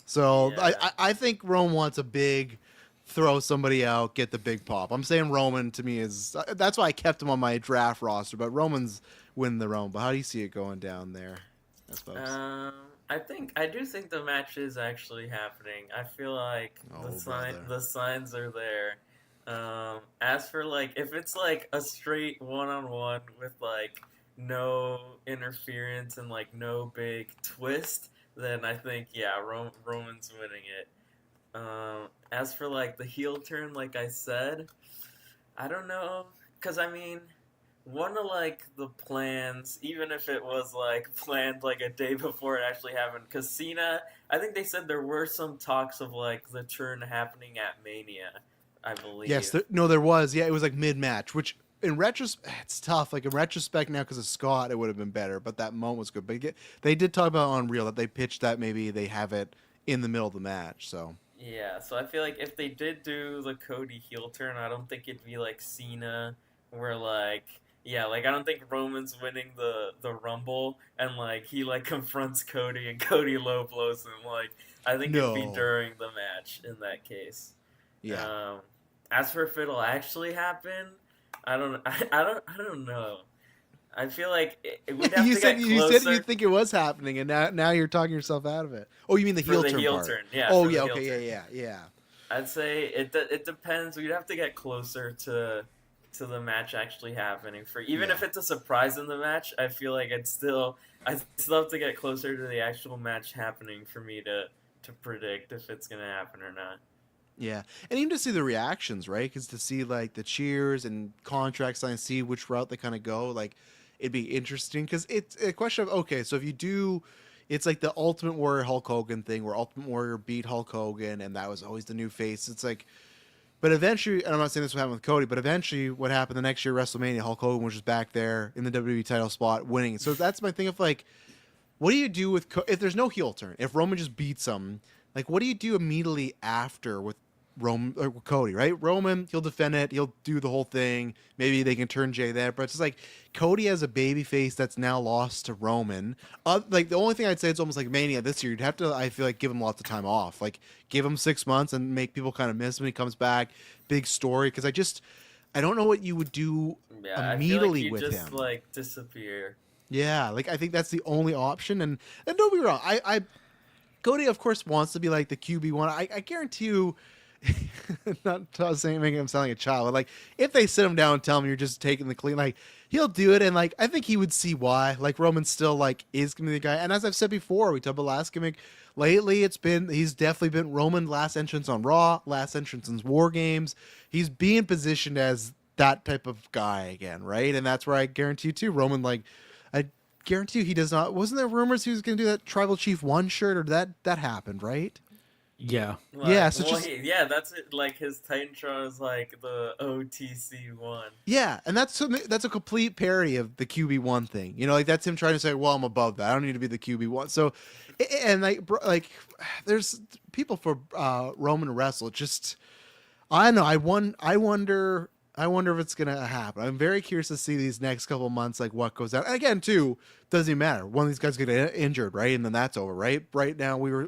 so I think Roman wants a big throw somebody out, get the big pop. I'm saying Roman to me is that's why I kept him on my draft roster, but Roman's winning the Rumble. How do you see it going down there? I suppose. I do think the match is actually happening. I feel like the signs are there. As for like if it's like a straight one-on-one with like no interference and like no big twist, then I think Roman's winning it. As for like the heel turn, like I said, I don't know, cause I mean, one of like the plans, even if it was like planned like a day before it actually happened, cause Cena, I think they said there were some talks of like the turn happening at Mania, I believe. Yes, there was. Yeah, it was like mid-match, which in retrospect, it's tough. Like in retrospect now, because of Scott, it would have been better, but that moment was good. But they did talk about on Real that they pitched that maybe they have it in the middle of the match, so. Yeah, so I feel like if they did do the Cody heel turn, I don't think it'd be like Cena, where like, yeah, like I don't think Roman's winning the Rumble and like he like confronts Cody and Cody low blows him. Like I think it'd be during the match in that case. Yeah. As for if it'll actually happen, I don't know. I feel like we'd have you to said get you closer. said you think it was happening, and now you're talking yourself out of it. Oh, you mean the heel for the turn heel part? turn, yeah. Oh for the yeah, heel okay, turn. yeah. I'd say it depends. We'd have to get closer to the match actually happening. For even if it's a surprise in the match, I feel like I'd still have to get closer to the actual match happening for me to predict if it's gonna happen or not. Yeah, and even to see the reactions, right? Because to see like the cheers and contracts, and see which route they kind of go, like it'd be interesting. Because it's a question of okay, so if you do, it's like the Ultimate Warrior Hulk Hogan thing, where Ultimate Warrior beat Hulk Hogan, and that was always the new face. It's like, but eventually, and I'm not saying this will happen with Cody, but eventually, what happened the next year, WrestleMania, Hulk Hogan was just back there in the WWE title spot, winning. So that's my thing of like, what do you do with if there's no heel turn? If Roman just beats him, like what do you do immediately after with Roman or Cody, right? Roman, he'll defend it, he'll do the whole thing. Maybe they can turn Jay there, but it's just like Cody has a baby face that's now lost to Roman. Like the only thing I'd say it's almost like Mania this year. You'd have to, I feel like, give him lots of time off. Like give him 6 months and make people kind of miss him when he comes back. Big story, because I don't know what you would do immediately with him. Just like disappear. Yeah, like I think that's the only option. And don't be wrong, I Cody of course wants to be like the QB1. I guarantee you. Not saying making him sound like a child, but like if they sit him down and tell him you're just taking the clean, like he'll do it, and like I think he would see why. Like Roman still like is gonna be the guy, and as I've said before, we talked about last gimmick. Lately, he's definitely been Roman last entrance on Raw, last entrance in War Games. He's being positioned as that type of guy again, right? And that's where I guarantee you too, Roman. Like I guarantee you, he does not. Wasn't there rumors he was gonna do that Tribal Chief 1 shirt, or that happened, right? Yeah. Yeah. So that's it. Like his Titantron is like the OTC1. Yeah, and that's a complete parody of the QB1 thing. You know, like that's him trying to say, "Well, I'm above that. I don't need to be the QB1." So, and like there's people for Roman to wrestle. Just I don't know. I wonder if it's gonna happen. I'm very curious to see these next couple of months, like what goes down. And again, too, doesn't even matter. One of these guys get injured, right, and then that's over, right? Right now, we were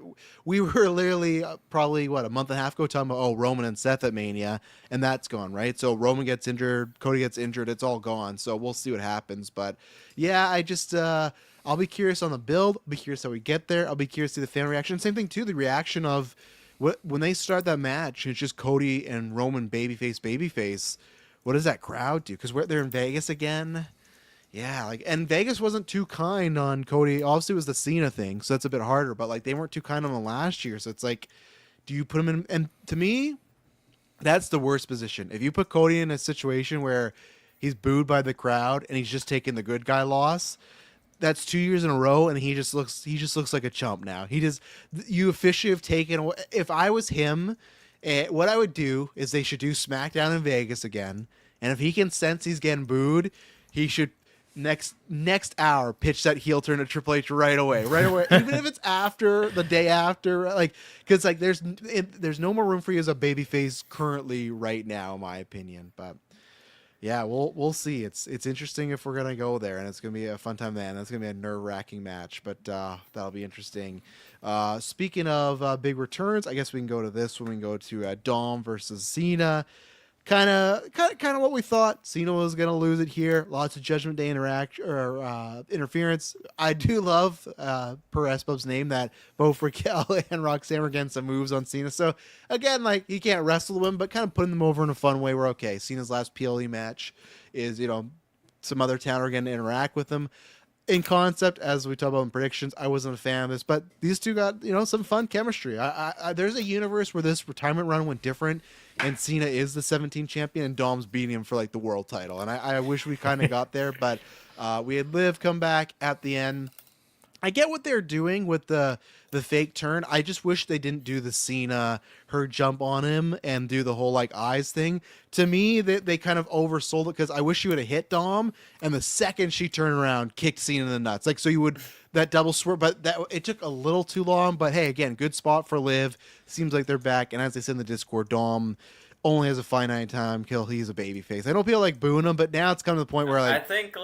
literally probably a month and a half ago talking about Roman and Seth at Mania, and that's gone, right? So Roman gets injured, Cody gets injured, it's all gone. So we'll see what happens. But yeah, I just I'll be curious on the build. I'll be curious how we get there. I'll be curious to see the fan reaction. Same thing too, the reaction of when they start that match. It's just Cody and Roman babyface. What does that crowd do? Because they're in Vegas again. Yeah, like, and Vegas wasn't too kind on Cody. Obviously, it was the Cena thing, so that's a bit harder. But like, they weren't too kind on him last year, so it's like, do you put him in? And to me, that's the worst position. If you put Cody in a situation where he's booed by the crowd and he's just taking the good guy loss, that's 2 years in a row, and he just looks like a chump now. You officially have taken away. If I was him, what I would do is they should do SmackDown in Vegas again, and if he can sense he's getting booed, he should next hour pitch that heel turn to Triple H right away, even if it's after the day after, like, because like there's no more room for you as a babyface currently right now, in my opinion, but. Yeah, we'll see. It's interesting if we're gonna go there, and it's gonna be a fun time then. That's gonna be a nerve-wracking match, but that'll be interesting. Speaking of big returns, I guess we can go to this one. We can go to Dom versus Cena. Kind of what we thought. Cena was gonna lose it here. Lots of Judgment Day interference. I do love per Espub's name that both Raquel and Roxanne were getting some moves on Cena. So again, like, he can't wrestle him, but kind of putting them over in a fun way. We're okay. Cena's last PLE match is some other town are going to interact with him. In concept, as we talk about in predictions, I wasn't a fan of this, but these two got some fun chemistry. There's a universe where this retirement run went different, and Cena is the 17 champion, and Dom's beating him for like the world title. And I wish we kind of got there, but we had Liv come back at the end. I get what they're doing with the fake turn. I just wish they didn't do the Cena, her jump on him and do the whole like eyes thing. To me, they kind of oversold it, because I wish she would have hit Dom, and the second she turned around, kicked Cena in the nuts. Like, so you would that double swerve, but it took a little too long. But hey, again, good spot for Liv. Seems like they're back. And as they said in the Discord, Dom only has a finite time kill. He's a babyface. I don't feel like booing him, but now it's come to the point where like I think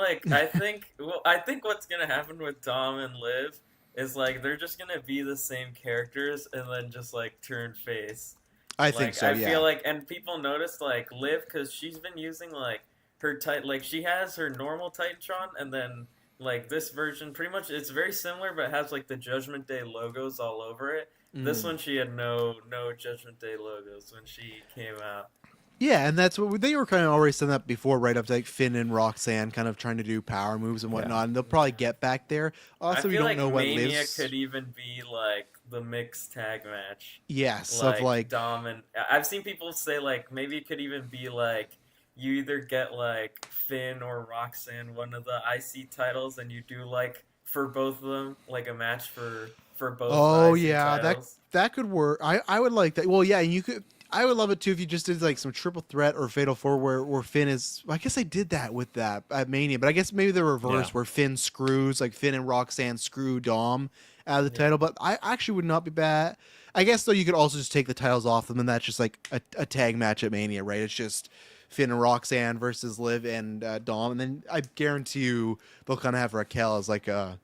what's gonna happen with Dom and Liv is like they're just gonna be the same characters and then just like turn face. I think so. I Yeah. feel like, and people noticed like Liv, because she's been using like her like she has her normal Titantron, and then like this version pretty much it's very similar, but it has like the Judgment Day logos all over it. This one she had no Judgment Day logos when she came out. Yeah, and that's what they were kind of already setting up before, right up to like Finn and Roxanne kind of trying to do power moves and whatnot, and they'll probably get back there. Also, we don't know what Mania Liv's could even be like the mixed tag match. Yes, like of like Dom, and I've seen people say like maybe it could even be like you either get like Finn or Roxanne one of the IC titles, and you do like for both of them like a match for both. Oh IC yeah, titles. that could work. I would like that. Well, yeah, and you could. I would love it too if you just did like some triple threat or fatal four where Finn is. Well, I guess I did that with that at Mania, but I guess maybe the reverse where Finn screws, like Finn and Roxanne screw Dom out of the title. But I actually would not be bad. I guess though you could also just take the titles off them, and that's just like a tag match at Mania, right? It's just Finn and Roxanne versus Liv and Dom, and then I guarantee you they'll kind of have Raquel as like a.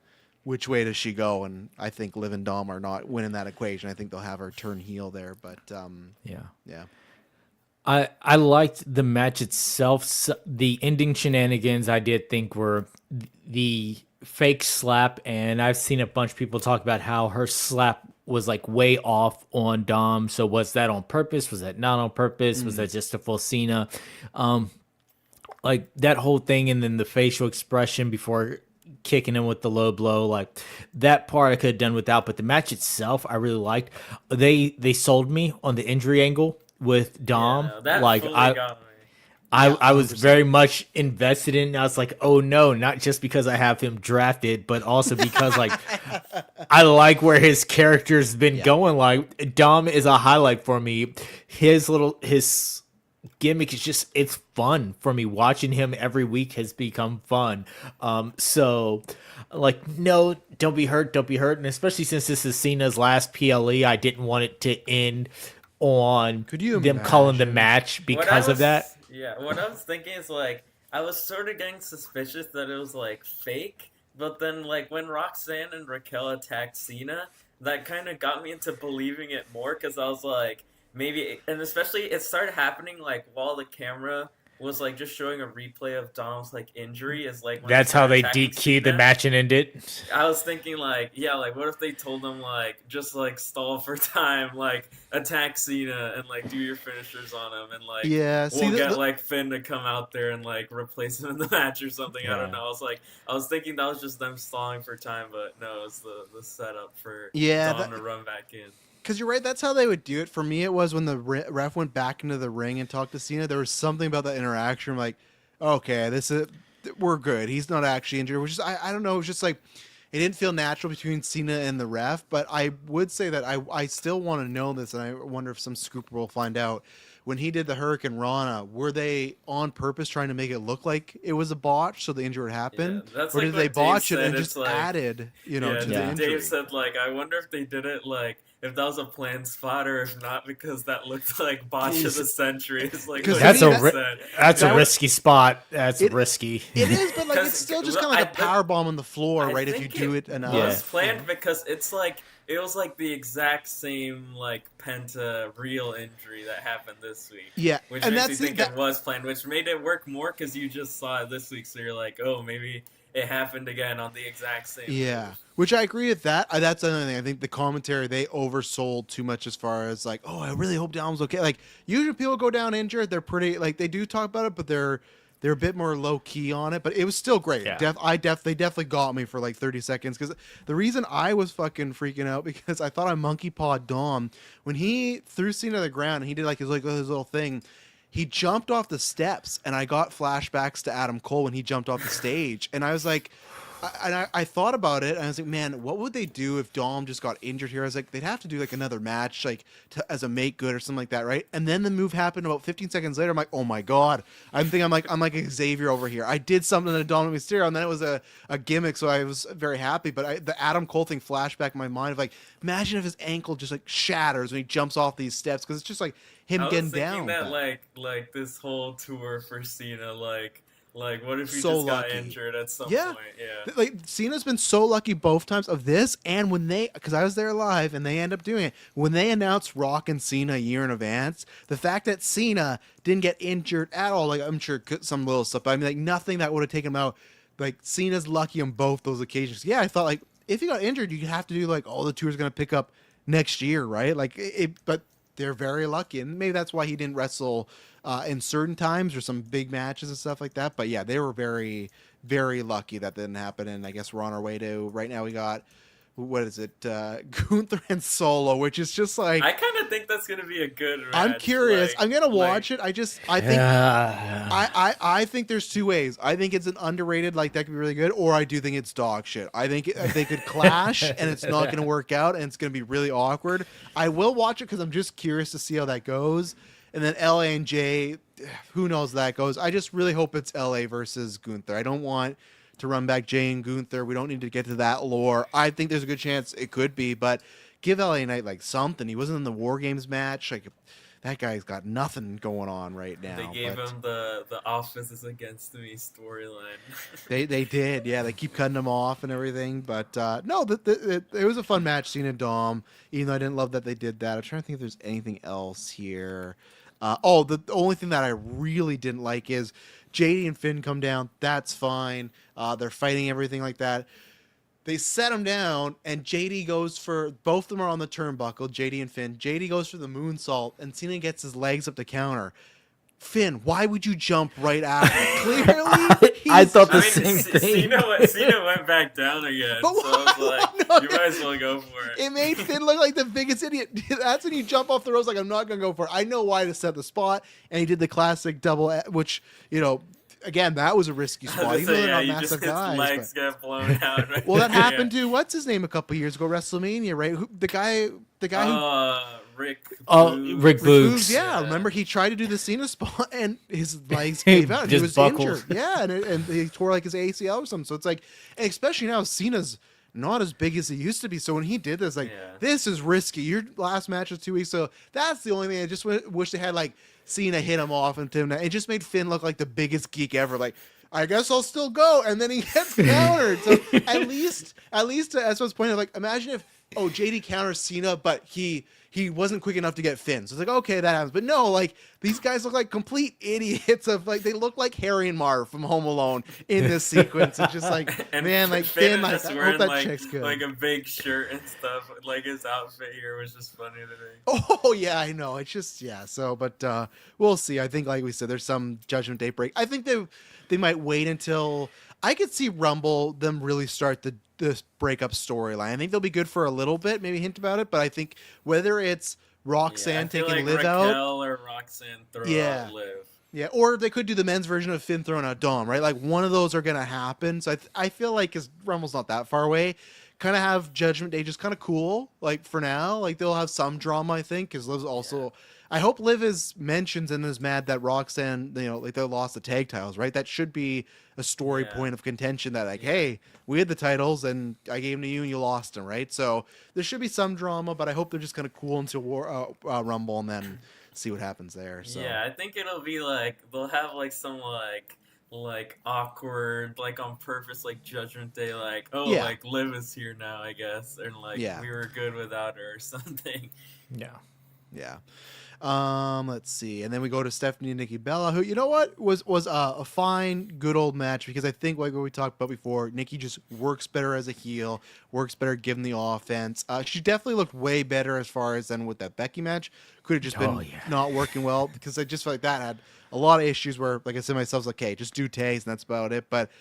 Which way does she go? And I think Liv and Dom are not winning that equation. I think they'll have her turn heel there. But yeah. I liked the match itself. The ending shenanigans I did think were the fake slap, and I've seen a bunch of people talk about how her slap was like way off on Dom. So was that on purpose? Was that not on purpose? Was that just a full Cena? Like that whole thing, and then the facial expression before kicking him with the low blow, like that part I could have done without, but the match itself I really liked. They sold me on the injury angle with Dom. That like fully I got me. I was very much invested in it. I was like, oh no, not just because I have him drafted, but also because like I like where his character's been going. Like Dom is a highlight for me. His gimmick is just, it's fun for me. Watching him every week has become fun. So like, no, don't be hurt. And especially since this is Cena's last PLE, I didn't want it to end on them calling the match because of that. Yeah, what I was thinking is like, I was sort of getting suspicious that it was like fake, but then like when Roxanne and Raquel attacked Cena, that kind of got me into believing it more, because I was like, maybe, and especially it started happening like while the camera was like just showing a replay of Dom's like injury is like when That's how started they attacking DQ'd the Cena. match and ended. I was thinking like, yeah, like what if they told him like just like stall for time, like attack Cena and like do your finishers on him, and like Yeah, see, we'll get like Finn to come out there and like replace him in the match or something. I don't know. I was thinking that was just them stalling for time, but no, it's the setup for Dom to run back in. Because you're right, that's how they would do it. For me, it was when the ref went back into the ring and talked to Cena. There was something about that interaction, like, okay, we're good. He's not actually injured. Which is, I don't know. It was just like, it didn't feel natural between Cena and the ref. But I would say that I still want to know this, and I wonder if some scooper will find out. When he did the Hurricane Rana, were they on purpose trying to make it look like it was a botch so the injury would happen? Yeah, that's or like did they what botch Dave it and said, just it's like- added, to the injury? Dave said like, I wonder if they did it like if that was a planned spot or if not, because that looked like botch of the century. It's like 'Cause what That's he a said. that's a That- risky spot. That's It- risky. It is, but like it's 'Cause- still just well, kind of like a I- power bomb on the floor, I right? If you think do it enough. It was Yeah. planned because it's like it was like the exact same like Penta real injury that happened this week. Yeah, Which and makes that's me the- think it was planned, which made it work more because you just saw it this week, so you're like, oh, maybe it happened again on the exact same. Yeah, move. which I agree with that. That's another thing. I think the commentary, they oversold too much as far as like, oh, I really hope Dom's okay. Like usually people go down injured, they're pretty like they do talk about it, but they're a bit more low key on it. But it was still great. Yeah. They definitely got me for like 30 seconds because the reason I was fucking freaking out because I thought I monkey pawed Dom when he threw Cena to the ground and he did like his little thing. He jumped off the steps, and I got flashbacks to Adam Cole when he jumped off the stage. And I was like, I thought about it, and I was like, man, what would they do if Dom just got injured here? I was like, they'd have to do like another match, like as a make good or something like that, right? And then the move happened about 15 seconds later. I'm like, oh my god, I'm like Xavier over here. I did something to Dominic Mysterio, and then it was a gimmick, so I was very happy. But the Adam Cole thing flashed back in my mind of like, imagine if his ankle just like shatters when he jumps off these steps because it's just like him I was getting thinking down. that like this whole tour for Cena, like what if he So just got lucky. injured at some Yeah. point? Yeah. Like Cena's been so lucky both times of this, and when because I was there live, and they end up doing it when they announced Rock and Cena a year in advance. The fact that Cena didn't get injured at all, like I'm sure some little stuff, but I mean like nothing that would have taken him out. Like Cena's lucky on both those occasions. Yeah, I thought like if he got injured, you have to do like all the tour's gonna pick up next year, right? Like but they're very lucky, and maybe that's why he didn't wrestle in certain times or some big matches and stuff like that. But yeah, they were very, very lucky that didn't happen. And I guess we're on our way to right now. We got what is it, Gunther and Solo, which is just like I kind of think that's gonna be a good match. I'm curious. Like, I'm gonna watch it. I think I think there's two ways. I think it's an underrated, like that could be really good, or I do think it's dog shit. I think they could clash and it's not gonna work out and it's gonna be really awkward. I will watch it because I'm just curious to see how that goes. And then LA and Jay, who knows how that goes. I just really hope it's LA versus Gunther. I don't want to run back Jay and Gunther. We don't need to get to that lore. I think there's a good chance it could be, but give LA Knight like something. He wasn't in the War Games match. Like that guy's got nothing going on right now. They gave him the Office is Against Me storyline. They did, yeah. They keep cutting him off and everything, but no, it was a fun match, Cena and Dom. Even though I didn't love that they did that. I'm trying to think if there's anything else here. The only thing that I really didn't like is JD and Finn come down. That's fine. They're fighting everything like that. They set him down, and JD goes for both of them are on the turnbuckle. JD and Finn. JD goes for the moonsault, and Cena gets his legs up the counter. Finn, why would you jump right after? Clearly, I thought the I same mean, thing. Cena went back down again, But so I was like, no, you might as well go for it. it made Finn look like the biggest idiot. That's when you jump off the ropes like, I'm not going to go for it. I know why to set the spot, and he did the classic double, which, again, that was a risky I was spot. gonna Even say, though they're yeah, not you massive just his guys. legs but- get blown out. Right? Well, that Yeah. happened to what's his name a couple years ago, WrestleMania, right? The guy who Rick. Oh, Boogs. Rick Boogs. Boogs, yeah. Remember he tried to do the Cena spot and his legs gave out. He Just was buckled. injured. Yeah, and he tore like his ACL or something. So it's like, and especially now, Cena's not as big as he used to be. So when he did this, like, Yeah. this is risky. Your last match was 2 weeks, so that's the only thing. I just wish they had like Cena hit him off and him. It just made Finn look like the biggest geek ever. Like, I guess I'll still go, and then he gets countered. So at least, as I was pointing out, like, imagine if JD counters Cena, but he he wasn't quick enough to get Finn. So it's like, okay, that happens. But no, like these guys look like complete idiots of like they look like Harry and Marv from Home Alone in this sequence. It's just like, And man, like Finn Finn, is like just I hope wearing that chick's good. like a big shirt and stuff. Like his outfit here was just funny to me. Oh yeah, I know. It's just so, but we'll see. I think, like we said, there's some Judgment Day break. I think they might wait until I could see Rumble them really start the breakup storyline. I think they'll be good for a little bit, maybe hint about it. But I think whether it's Roxanne I feel taking like Liv out, Raquel or Roxanne throw out Liv. yeah, or they could do the men's version of Finn throwing out Dom, right? Like one of those are gonna happen. So I feel like because Rumble's not that far away, kind of have Judgment Day just kind of cool. Like for now, like they'll have some drama, I think, because Liv's also. Yeah. I hope Liv is mentions and is mad that Roxanne, like they lost the tag titles, right? That should be a story point of contention that like, hey, we had the titles and I gave them to you and you lost them, right? So there should be some drama, but I hope they're just kind of cool until Rumble and then see what happens there. So Yeah, I think it'll be like they'll have like some like awkward like on purpose like Judgment Day like like Liv is here now I guess and like we were good without her or something. Yeah. Let's see, and then we go to Stephanie and Nikki Bella, who, you know what, was a fine, good old match, because I think like what we talked about before, Nikki just works better as a heel, works better given the offense. She definitely looked way better as far as than with that Becky match. Could have just been not working well, because I just felt like that had a lot of issues where, like I said myself, like, hey, just do tags and that's about it. But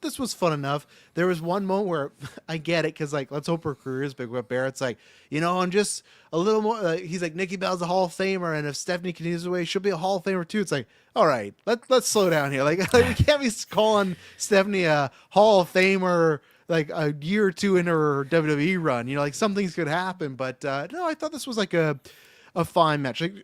this was fun enough. There was one moment where I get it, because like, let's hope her career is big. But Barrett's like, I'm just a little more. He's like, Nikki Bella's a Hall of Famer, and if Stephanie continues away, she'll be a Hall of Famer too. It's like, all right, let's slow down here. Like we can't be calling Stephanie a Hall of Famer like a year or two into her WWE run. Like something's could happen. But no, I thought this was like a fine match. Like,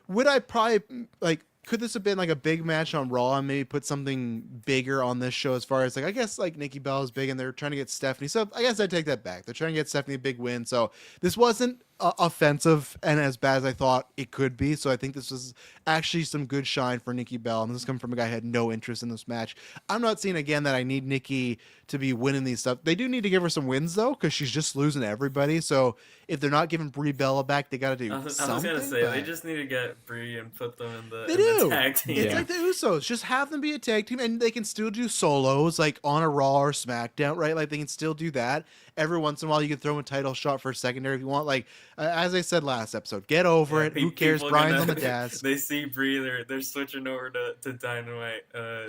would I probably like? Could this have been like a big match on Raw and maybe put something bigger on this show, as far as like, I guess like Nikki Bella's big and they're trying to get Stephanie. So I guess I take that back. They're trying to get Stephanie a big win. So this wasn't offensive and as bad as I thought it could be. So I think this was actually some good shine for Nikki Bella. And this is coming from a guy who had no interest in this match. I'm not saying again that I need Nikki to be winning these stuff. They do need to give her some wins though, because she's just losing to everybody. So if they're not giving Brie Bella back, they got to do something. I was gonna say they just need to get Brie and put them in the tag team. It's like the Usos. Just have them be a tag team, and they can still do solos like on a Raw or SmackDown, right? Like they can still do that. Every once in a while, you can throw a title shot for a secondary if you want. Like as I said last episode, get over it. Who cares? Brian's on the desk. They see Brie, they're switching over to Dynamite.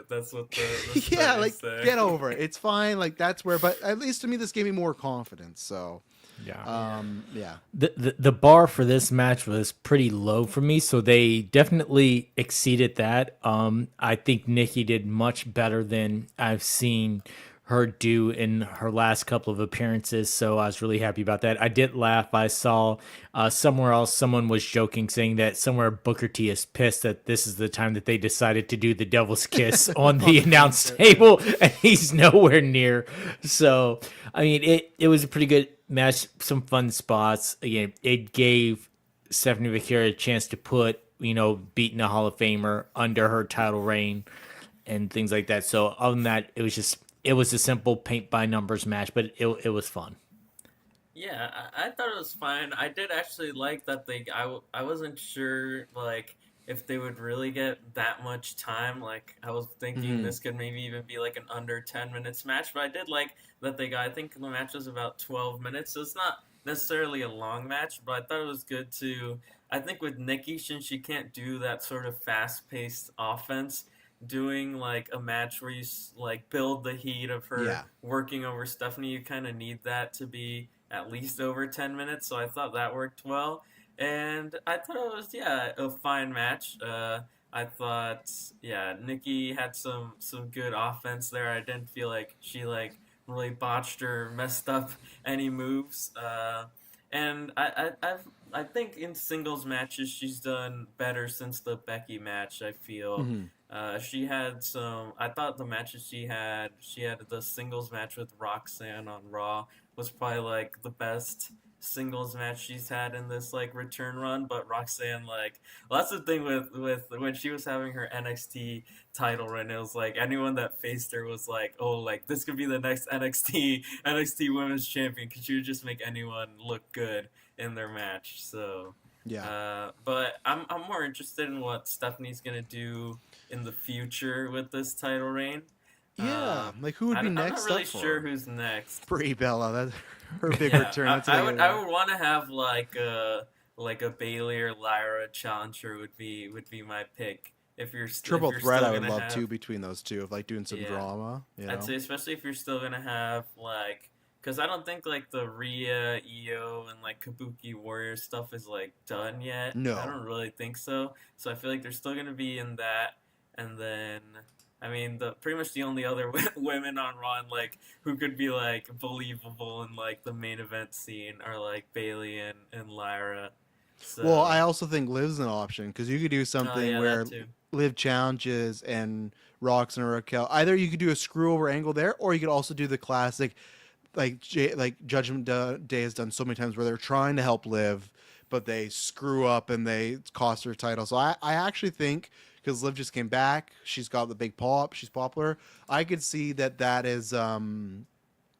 That's what the say. Get over it. It's fine. Like that's where, but at least to me, this gave me more confidence. So. The bar for this match was pretty low for me, so they definitely exceeded that. I think Nikki did much better than I've seen her do in her last couple of appearances, so I was really happy about that. I did laugh. I saw somewhere else someone was joking, saying that somewhere Booker T is pissed that this is the time that they decided to do the Devil's Kiss on the announce table, and he's nowhere near. So, I mean, it was a pretty good match, some fun spots. Again, it gave Stephanie Vaquera a chance to put, beating a Hall of Famer under her title reign and things like that. So other than that, it was a simple paint by numbers match, but it was fun. Yeah, I thought it was fine. I did actually like that I wasn't sure like if they would really get that much time. Like I was thinking this could maybe even be like an under 10 minutes match, but I did like that I think the match was about 12 minutes, so it's not necessarily a long match, but I thought it was good to, I think with Nikki, since she can't do that sort of fast-paced offense, doing like a match where you like build the heat of her working over Stephanie, you kind of need that to be at least over 10 minutes, so I thought that worked well. And I thought it was, a fine match. I thought, Nikki had some good offense there. I didn't feel like she like really botched or messed up any moves. And I think in singles matches she's done better since the Becky match. I feel she had some. I thought the matches she had the singles match with Roxanne on Raw was probably like the best singles match she's had in this like return run. But Roxanne, like, that's the thing with when she was having her NXT title run, it was like anyone that faced her was like, oh, like this could be the next NXT women's champion, because she would just make anyone look good. in their match. So, Yeah. but I'm more interested in what Stephanie's gonna do in the future with this title reign. Yeah. Like, who would be I'm not next really up for sure her? who's next. Brie Bella. That's her big Yeah, return. That's I would want to have like a Bailey or Lyra challenger would be my pick. If triple you're threat. still I would gonna love have too between those two of like doing some yeah, drama. You I'd know. say especially if you're still gonna have like because I don't think like the Rhea, Io, and like Kabuki Warrior stuff is like done yet. I No. don't really think so. So I feel like they're still gonna be in that, and then I mean the pretty much the only other women on Raw and, like who could be like believable in like the main event scene are like Bailey and Lyra. Well, I So also think Liv's an option because you could do oh something yeah, that where too. Liv challenges and Rox and Raquel. Either you could do a screw over angle there, or you could also do the classic, like Judgment Day has done so many times, where they're trying to help Liv, but they screw up and they cost her title. So I actually think because Liv just came back, she's got the big pop, she's popular. I could see that is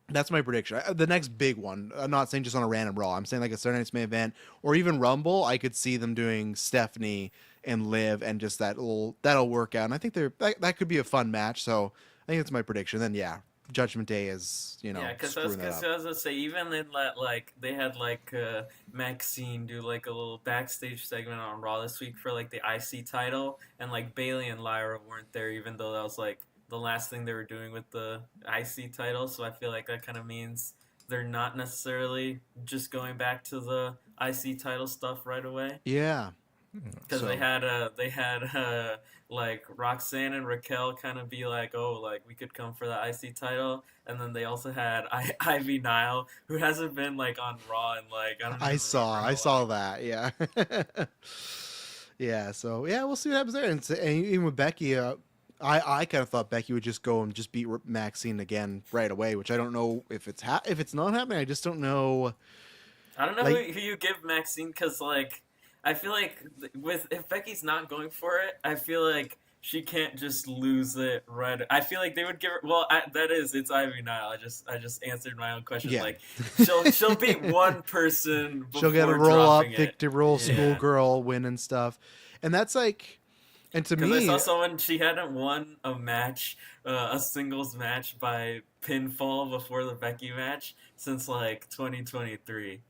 that's my prediction. The next big one. I'm not saying just on a random Raw. I'm saying like a Saturday Night's main event or even Rumble. I could see them doing Stephanie and Liv, and just that'll work out. And I think that could be a fun match. So I think that's my prediction. Then yeah, Judgment Day is Yeah, because screwing that up. I was gonna say even in that like they had like Maxine do like a little backstage segment on Raw this week for like the IC title, and like Bailey and Lyra weren't there, even though that was like the last thing they were doing with the IC title. So I feel like that kind of means they're not necessarily just going back to the IC title stuff right away Yeah. because So they had like Roxanne and Raquel kind of be like, oh, like we could come for the IC title, and then they also had Ivy Nile, who hasn't been like on Raw and like I don't even remember I how saw long. that. Yeah. Yeah. So yeah, we'll see what happens there. And even with Becky, I kind of thought Becky would just go and just beat Maxine again right away, which I don't know if it's not happening. I just don't know. I don't know Like, who you give Maxine because like I feel like with if Becky's not going for it, I feel like she can't just lose it right. I feel like they would give her. Well, that is it's Ivy Nile. I just answered my own question. yeah, Like she'll beat one person she'll get a before roll up, dropping it. victory roll, Yeah. schoolgirl win and stuff, and that's like, and to Because I saw me, someone she hadn't won a match, a singles match by pinfall before the Becky match since like 2023.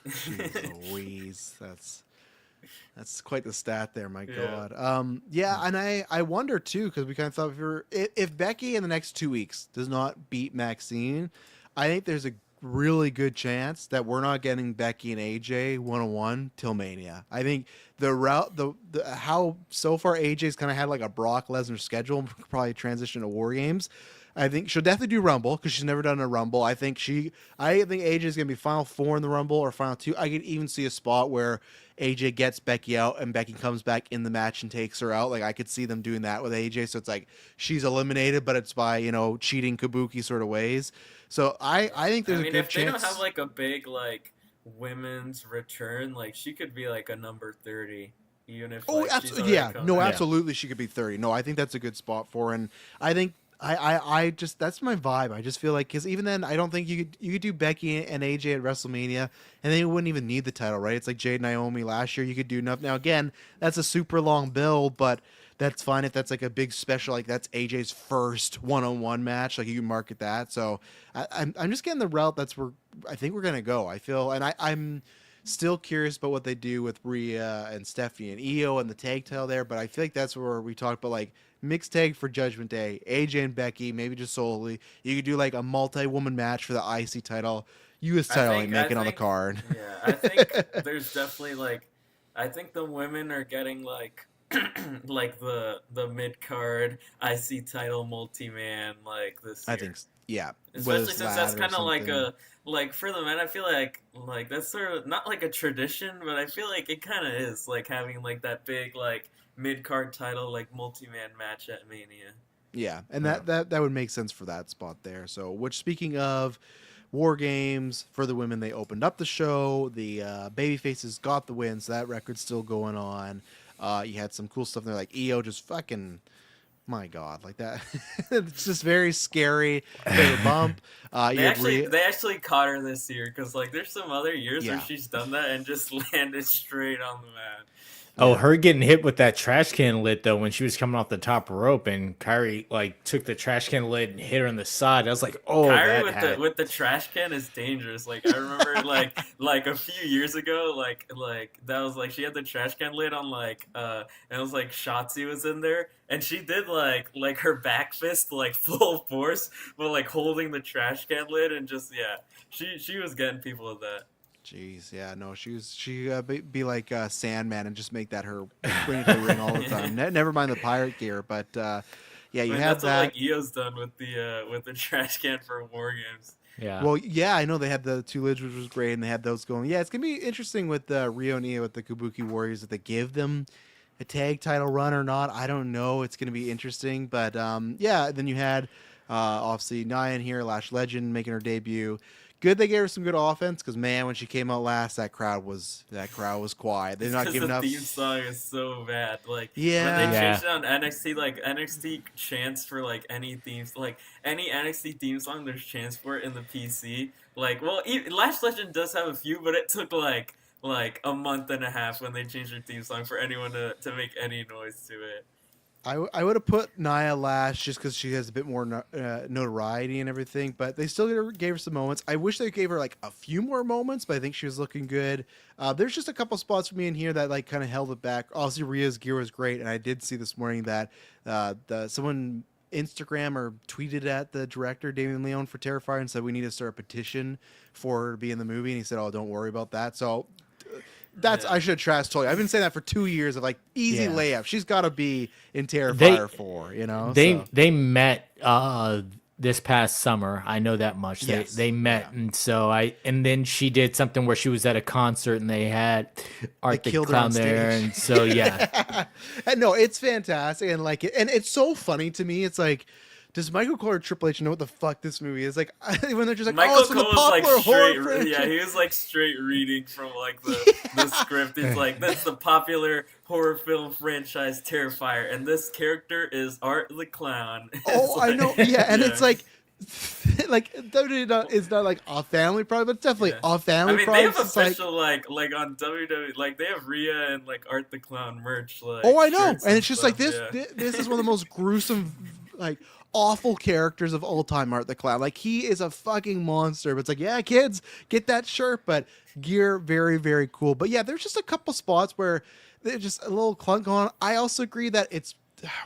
jeez Louise, that's quite the stat there. My Yeah. God. Yeah, and I wonder too because we kind of thought if Becky in the next 2 weeks does not beat Maxine, I think there's a really good chance that we're not getting Becky and AJ 101 till Mania. I think the route the how so far AJ's kind of had like a Brock Lesnar schedule, probably transition to War Games. I think she'll definitely do Rumble because she's never done a Rumble. I think AJ's gonna be Final Four in the Rumble or Final Two. I could even see a spot where AJ gets Becky out and Becky comes back in the match and takes her out. Like I could see them doing that with AJ. So it's like she's eliminated, but it's by cheating Kabuki sort of ways. So I think I there's a mean, good if they don't chance. have like a big like women's return, like she could be like a number 30, even if Oh, like she's absolutely. already Yeah. come No, back. Yeah. absolutely. She could be 30. No, I think that's a good spot for her. And I think I just, that's my vibe. I just feel like, because even then, I don't think you could do Becky and AJ at WrestleMania, and they wouldn't even need the title, right? It's like Jade Naomi last year. You could do enough. Now, again, that's a super long build, but that's fine if that's like a big special, like that's AJ's first one-on-one match. Like you can market that. So I'm just getting the route that's where I think we're gonna go. I feel, and I'm still curious about what they do with Rhea and Stephanie and Io and the tag title there, but I feel like that's where we talked about like mixed tag for Judgment Day, AJ and Becky, maybe just solely. You could do like a multi-woman match for the IC title. US title ain't I making on the think, card. yeah, I think there's definitely like, I think the women are getting like, like the mid card IC title multi man like this I year. think, yeah, whether Especially it's since that's ladder or kind of like something. a like for the men, I feel like that's sort of not like a tradition, but I feel like it kind of is like having like that big like mid card title like multi man match at Mania. Yeah, and Yeah. that would make sense for that spot there. So, which speaking of War Games for the women, they opened up the show. The babyfaces got the win, so that record's still going on. You had some cool stuff there, like Io just fucking My God, like that. It's just very scary. Bit of a bump. They You had actually they actually caught her this year because like there's some other years where Yeah. she's done that and just landed straight on the mat. Oh, Yeah. her getting hit with that trash can lid though when she was coming off the top rope and Kyrie like took the trash can lid and hit her in the side. I was like, oh, Kyrie that with had. the trash can is dangerous. Like I remember like a few years ago, like that was like she had the trash can lid on and it was like Shotzi was in there and she did like her back fist like full force, but like holding the trash can lid and just she was getting people with that. Jeez, yeah, no, she be like Sandman and just make that her bring it to the ring all the time. Never mind the pirate gear, but yeah, you I mean, had that's what that. like Io's done with the trash can for War Games. Yeah. Well, yeah, I know they had the two lids, which was great, and they had those going. Yeah, it's gonna be interesting with Rio and Io with the Kabuki Warriors if they give them a tag title run or not. I don't know. It's gonna be interesting, but yeah. Then you had obviously Nia in here, Lash Legend making her debut. Good, they gave her some good offense because man, when she came out last, that crowd was quiet. They're not Because giving the up. theme song is so bad. Like Yeah. when they Yeah. changed it on NXT, like NXT chants for like any themes, like any NXT theme song, there's chants for it in the PC. Like, well, Lash Legend does have a few, but it took like a month and a half when they changed their theme song for anyone to make any noise to it. I would have put Nia last just because she has a bit more notoriety and everything, but they still gave her some moments. I wish they gave her like a few more moments, but I think she was looking good. There's just a couple spots for me in here that like kind of held it back. Obviously, Rhea's gear was great, and I did see this morning that someone Instagram or tweeted at the director Damian Leone for Terrifier and said we need to start a petition for her to be in the movie, and he said, "Oh, don't worry about that." So I should have trashed totally. I've been saying that for 2 years of like easy Yeah. layup. She's got to be in Terrifier 4, you know. They met this past summer. I know that much. Yes. They met, Yeah. and so and then she did something where she was at a concert and they had Art the killed her on Clown there, stage. and so yeah. And no, it's fantastic and like it, and it's so funny to me. It's like, does Michael Cole or Triple H know what the fuck this movie is? Like when they're just like, Michael oh, it's from the Cole was like popular horror straight, franchise. yeah, he was like straight reading from like the script. He's like, that's the popular horror film franchise Terrifier, and this character is Art the Clown. Oh, I know, yeah, and it's like WWE is not like a family product, but it's definitely a family I mean, product. they have It's like, official like on WWE, like they have Rhea and like Art the Clown merch. Like, oh, I know, shirts and it's just stuff, like this. yeah. This is one of the most gruesome, like awful characters of all time. Art the Clown, like he is a fucking monster. But it's like, yeah, kids, get that shirt. But gear, very, very cool. But yeah, there's just a couple spots where they're just a little clunk on. I also agree that it's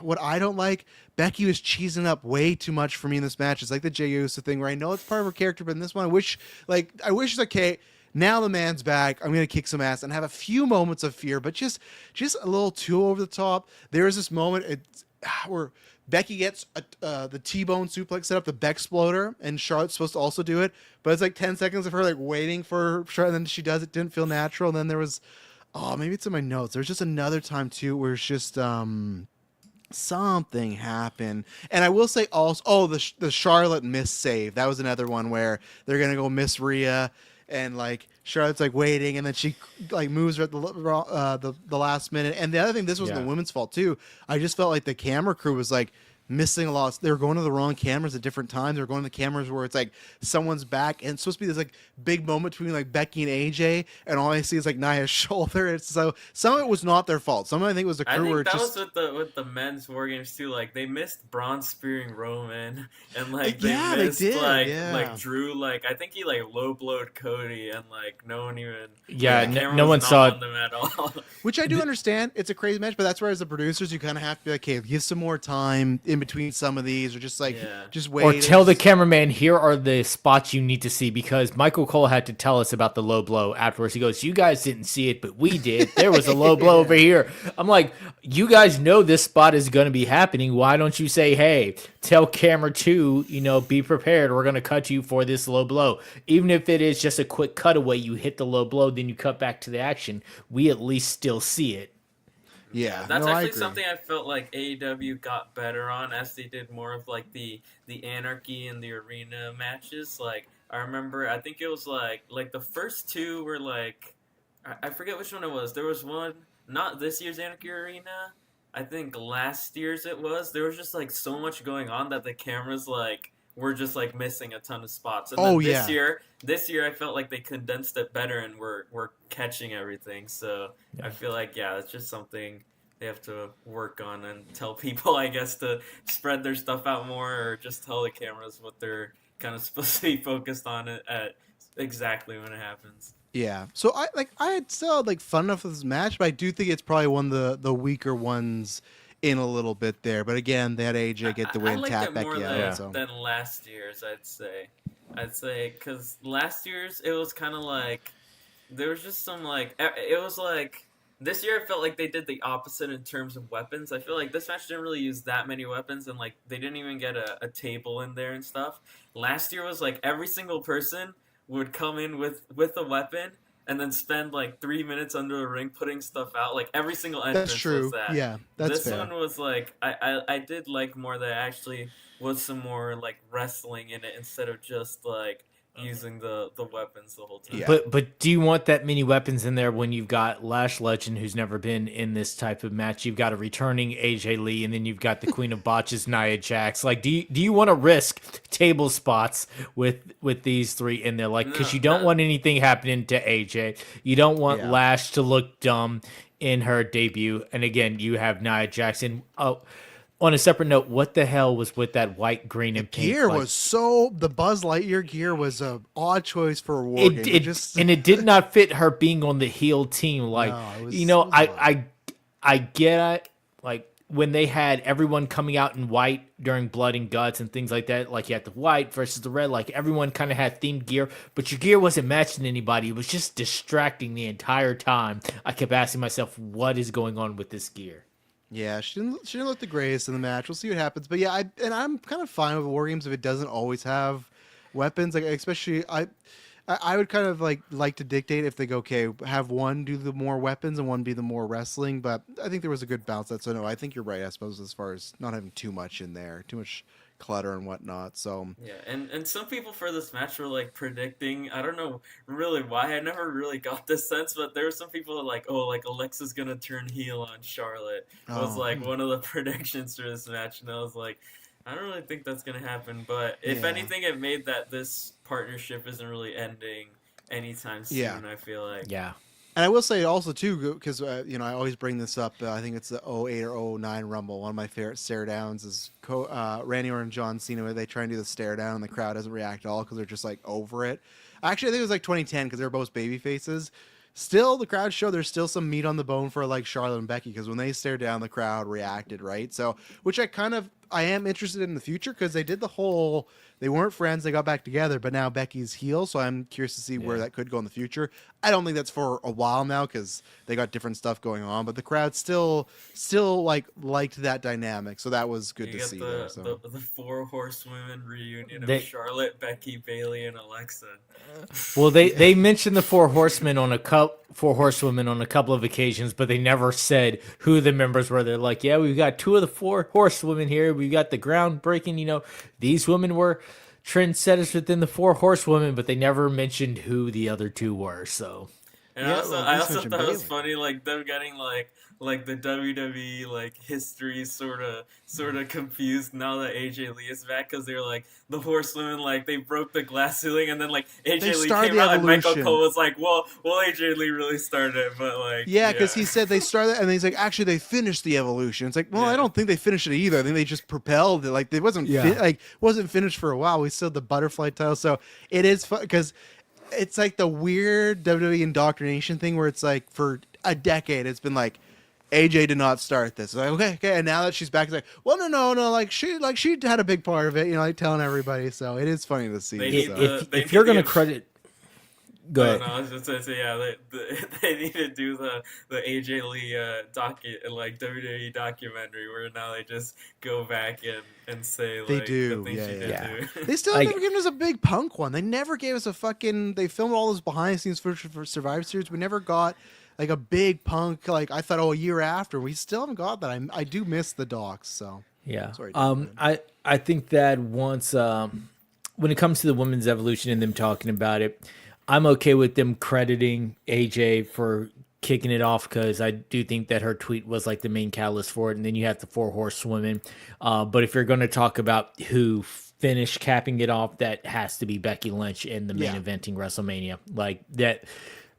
what I don't like. Becky was cheesing up way too much for me in this match. It's like the Jey Uso thing where I know it's part of her character, but in this one, I wish it's okay. Now the man's back. I'm gonna kick some ass and have a few moments of fear, but just a little too over the top. There is this moment where Becky gets the T-bone suplex set up, the Bexploder, and Charlotte's supposed to also do it, but it's like 10 seconds of her like waiting for Charlotte, and then she does it. Didn't feel natural. And then there was, maybe it's in my notes. There's just another time too where it's just something happened. And I will say also, the Charlotte miss save. That was another one where they're gonna go miss Rhea, and like Charlotte's like waiting, and then she like moves her at the last minute. And the other thing, this wasn't the women's fault too. I just felt like the camera crew was like missing a lot. They were going to the wrong cameras at different times. They were going to the cameras where it's like someone's back, and it's supposed to be this like big moment between like Becky and AJ, and all I see is like Nia's shoulder. It's so some of it was not their fault. Some of it I think was the crew. I think that was with the men's war games too. Like they missed Braun spearing Roman, and like they missed like Drew. Like I think he like low blowed Cody, and like no one even no one saw on them at all. Which I do understand. It's a crazy match, but that's where as the producers you kind of have to be like, okay, give some more time in between some of these, or just like just wait. Or tell the cameraman, here are the spots you need to see, because Michael Cole had to tell us about the low blow afterwards. He goes, you guys didn't see it, but we did. There was a low blow over here. I'm like, you guys know this spot is going to be happening. Why don't you say, hey, tell camera 2, be prepared. We're going to cut you for this low blow. Even if it is just a quick cutaway, you hit the low blow, then you cut back to the action. We at least still see it. Yeah, that's actually something I felt like AEW got better on as they did more of like the Anarchy and the arena matches. Like I remember, I think it was like the first two were like I forget which one it was. There was one not this year's Anarchy Arena, I think last year's there was just like so much going on that the cameras like were just like missing a ton of spots. And then Oh yeah, this year I felt like they condensed it better and were catching everything. So I feel like it's just something they have to work on and tell people, I guess, to spread their stuff out more, or just tell the cameras what they're kind of supposed to be focused on it at exactly when it happens. yeah. So I had still like fun enough with this match, but I do think it's probably one of the weaker ones in a little bit there. But again, they had AJ get the I win, liked tap it more Becky out. So than last year's, I'd say. Because last year's, it was kind of like, there was just some, like, it was like, this year I felt like they did the opposite in terms of weapons. I feel like this match didn't really use that many weapons, and, like, they didn't even get a table in there and stuff. Last year was, like, every single person would come in with a weapon, and then spend like 3 minutes under the ring putting stuff out. Like every single entrance that's true. was that. Yeah, that's This fair. one was like I did like more that actually was some more like wrestling in it instead of just like using the weapons the whole time. Yeah. But do you want that many weapons in there when you've got Lash Legend, who's never been in this type of match? You've got a returning AJ Lee, and then you've got the Queen of Botches, Nia Jax. Like, do you want to risk table spots with these three in there? Like, because you don't want anything happening to AJ. You don't want Lash to look dumb in her debut. And again, you have Nia Jax. And on a separate note, what the hell was with that white, green, and pink? Gear was the Buzz Lightyear gear was a odd choice for a war game. And it did not fit her being on the heel team. Like, I get it. Like when they had everyone coming out in white during Blood and Guts and things like that. Like you had the white versus the red. Like everyone kind of had themed gear, but your gear wasn't matching anybody. It was just distracting the entire time. I kept asking myself, what is going on with this gear? Yeah, she didn't look the greatest in the match. We'll see what happens. But yeah, I'm kind of fine with war games if it doesn't always have weapons. Like especially I would kind of like to dictate if they go, okay, have one do the more weapons and one be the more wrestling. But I think there was a good balance. So no, I think you're right. I suppose as far as not having too much in there, too much clutter and whatnot. So yeah, and some people for this match were like predicting. I don't know really why. I never really got this sense, but there were some people that like, oh, like Alexa's gonna turn heel on Charlotte. Was like one of the predictions for this match, and I was like, I don't really think that's gonna happen. But if anything, it made that this partnership isn't really ending anytime soon. Yeah. I feel like And I will say also too, because I always bring this up. I think it's the 08 or 09 Rumble. One of my favorite stare downs is Randy Orton and John Cena, where they try and do the stare down and the crowd doesn't react at all because they're just like over it. Actually, I think it was like 2010 because they were both baby faces. Still, the crowd showed there's still some meat on the bone for like Charlotte and Becky because when they stared down, the crowd reacted, right? So, which I am interested in the future because they did the whole. They weren't friends. They got back together, but now Becky's heel. So I'm curious to see where that could go in the future. I don't think that's for a while now because they got different stuff going on. But the crowd still liked that dynamic. So that was good to see. The four horsewomen reunion of Charlotte, Becky, Bayley, and Alexa. Well, they mentioned the four horsewomen on a couple of occasions, but they never said who the members were. They're like, yeah, we've got two of the four horsewomen here. We've got the groundbreaking. These women were trendsetters within the four horsewomen, but they never mentioned who the other two were. So, and I also thought it was funny, like them getting like the WWE like history sort of confused now that AJ Lee is back because they're like the horsewomen, like they broke the glass ceiling, and then like AJ Lee came out and Michael Cole was like, well AJ Lee really started it, but like because he said they started and he's like, actually they finished the evolution. It's like, well, I don't think they finished it either. I think they just propelled it. Like it wasn't wasn't finished for a while. We still had the butterfly title, so it is fun because it's like the weird WWE indoctrination thing where it's like for a decade it's been like AJ did not start this. It's like, okay, and now that she's back, it's like, well, no, like she had a big part of it, like telling everybody. So it is funny to see. If you're gonna credit, go ahead. No, I was just gonna say, they need to do the AJ Lee WWE documentary where now they just go back and say like they do, the things she did do. They still never given us a big Punk one. They never gave us a fucking. They filmed all those behind the scenes footage for Survivor Series. We never got like a big Punk. Like I thought, a year after. We still haven't got that. I do miss the docs. So yeah. Sorry, I think that once when it comes to the women's evolution and them talking about it, I'm okay with them crediting AJ for kicking it off because I do think that her tweet was like the main catalyst for it. And then you have the four horsewomen. But if you're going to talk about who finished capping it off, that has to be Becky Lynch in the main eventing WrestleMania. Like that.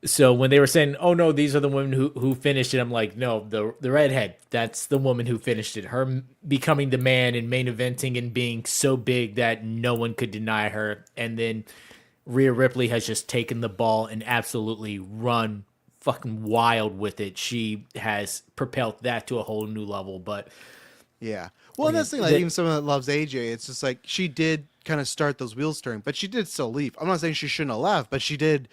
So when they were saying, "Oh no, these are the women who finished it," I'm like, "No, the redhead. That's the woman who finished it. Her becoming the man in main eventing and being so big that no one could deny her." And then Rhea Ripley has just taken the ball and absolutely run fucking wild with it. She has propelled that to a whole new level. But yeah, well, and that's the thing. Like, even someone that loves AJ, it's just like she did kind of start those wheels turning, but she did still leave. I'm not saying she shouldn't have left, but she did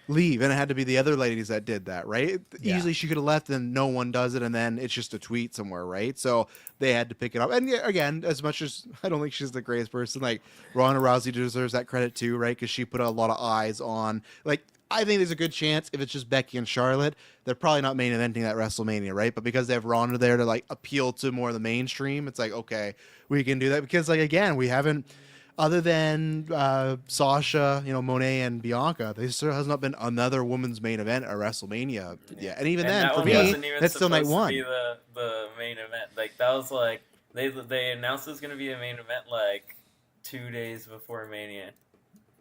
leave, and it had to be the other ladies that did that, right? Yeah. Easily she could have left and no one does it, and then it's just a tweet somewhere, right? So they had to pick it up. And yeah, again, as much as I don't think she's the greatest person, like Ronda Rousey deserves that credit too, right? Because she put a lot of eyes on, like, I think there's a good chance if it's just Becky and Charlotte, they're probably not main eventing that WrestleMania, right? But because they have Ronda there to like appeal to more of the mainstream, it's like, okay, we can do that. Because like, again, we haven't, other than Sasha, Monet and Bianca, there still has not been another women's main event at WrestleMania yet. And even then, that for one me, wasn't even that's still night supposed one. to be the main event. Like that was like they announced it was gonna be a main event like 2 days before Mania.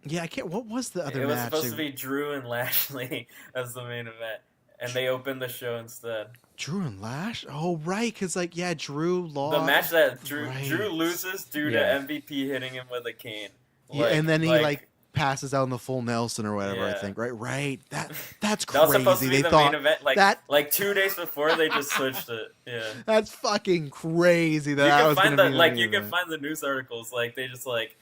Yeah, I can't. What was the other match? It was supposed to be Drew and Lashley as the main event, and they opened the show instead. Drew and Lash? Oh, right, because like, yeah, Drew lost. The match that Drew Right. loses due to Yeah. MVP hitting him with a cane. Yeah, and then he like passes out in the full Nelson or whatever. I Yeah. think right. That's that was supposed to crazy. be They the thought main event. Like 2 days before, they just switched it. Yeah. that's fucking crazy. That You that can was find gonna the be like the you main can event. find the news articles like they just like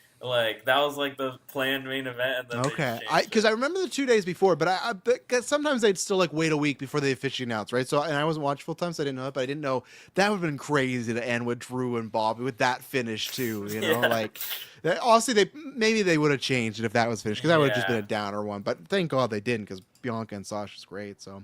that was like the planned main event and then Okay, they because I remember the 2 days before, but because sometimes they'd still like wait a week before they officially announce, right? So, and I wasn't watching full time, so I didn't know it, but I didn't know that would have been crazy to end with Drew and Bobby with that finish too. Yeah. Like that, honestly, maybe they would have changed it if that was finished because that would have just been a downer one. But thank God they didn't because Bianca and Sasha's great. So,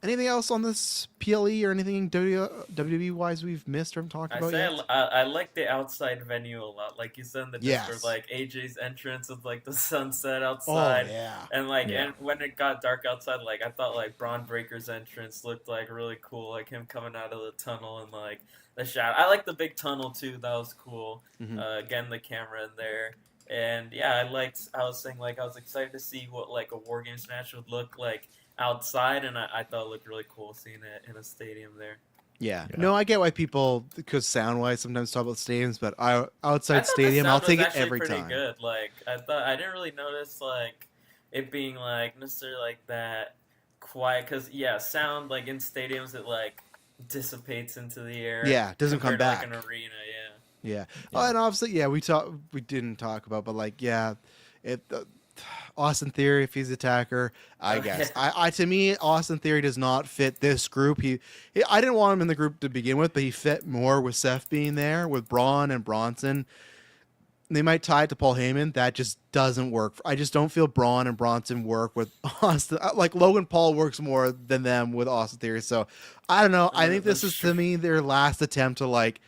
anything else on this PLE or anything WWE wise we've missed or talked about yet? I like the outside venue a lot. Like you said in the Discord, Yes. like AJ's entrance with like the sunset Oh outside. yeah. And like Yeah. and when it got dark outside, like I thought like Braun Breaker's entrance looked like really cool, like him coming out of the tunnel and like the shot. I like the big tunnel too. That was cool. Mhm. Again, the camera in there. And yeah, I was saying like I was excited to see what like a War Games match would look like outside, and I thought it looked really cool seeing it in a stadium there. Yeah. Yeah. No, I get why people, because sound wise, sometimes talk about stadiums, but I outside thought stadium, the I'll sound take was it actually every pretty time. good. Like I didn't really notice like it being like necessarily like that quiet because yeah, sound like in stadiums it like dissipates into the air. Yeah, it doesn't come compared to, back. like an arena. Yeah. Yeah. Oh, and obviously, yeah, we didn't talk about, but like, yeah, Austin Theory, if he's the attacker, I guess. I to me, Austin Theory does not fit this group. I didn't want him in the group to begin with, but he fit more with Seth being there, with Braun and Bronson. They might tie it to Paul Heyman. That just doesn't work. I just don't feel Braun and Bronson work with Austin. Like Logan Paul works more than them with Austin Theory. So I don't know. I think this is to me their last attempt to like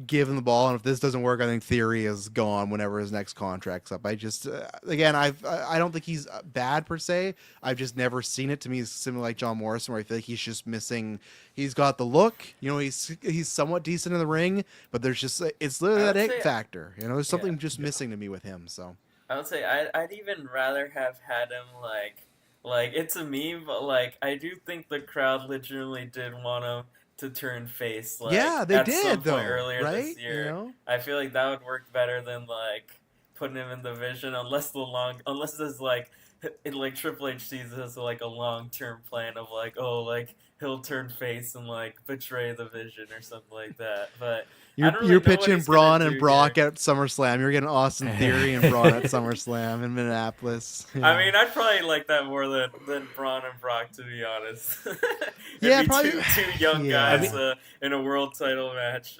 give him the ball, and if this doesn't work, I think Theory is gone whenever his next contract's up. I just again, I don't think he's bad per se. I've just never seen it. To me, he's similar like John Morrison, where I feel like he's just missing. He's got the look, he's somewhat decent in the ring, but there's just it's literally that it factor. There's something just missing to me with him. So I would say I'd even rather have had him like it's a meme, but like I do think the crowd legitimately did want him to turn face. Like, yeah, they at did some though, point earlier right? this year. I feel like that would work better than like putting him in the Vision, unless there's like Triple H sees this as like a long-term plan of like he'll turn face and like betray the Vision or something like that. But you're pitching Braun and Brock at SummerSlam. You're getting Austin Theory and Braun at SummerSlam in Minneapolis. Yeah. I mean, I'd probably like that more than Braun and Brock, to be honest. Yeah, be probably two young Yeah. guys in a world title match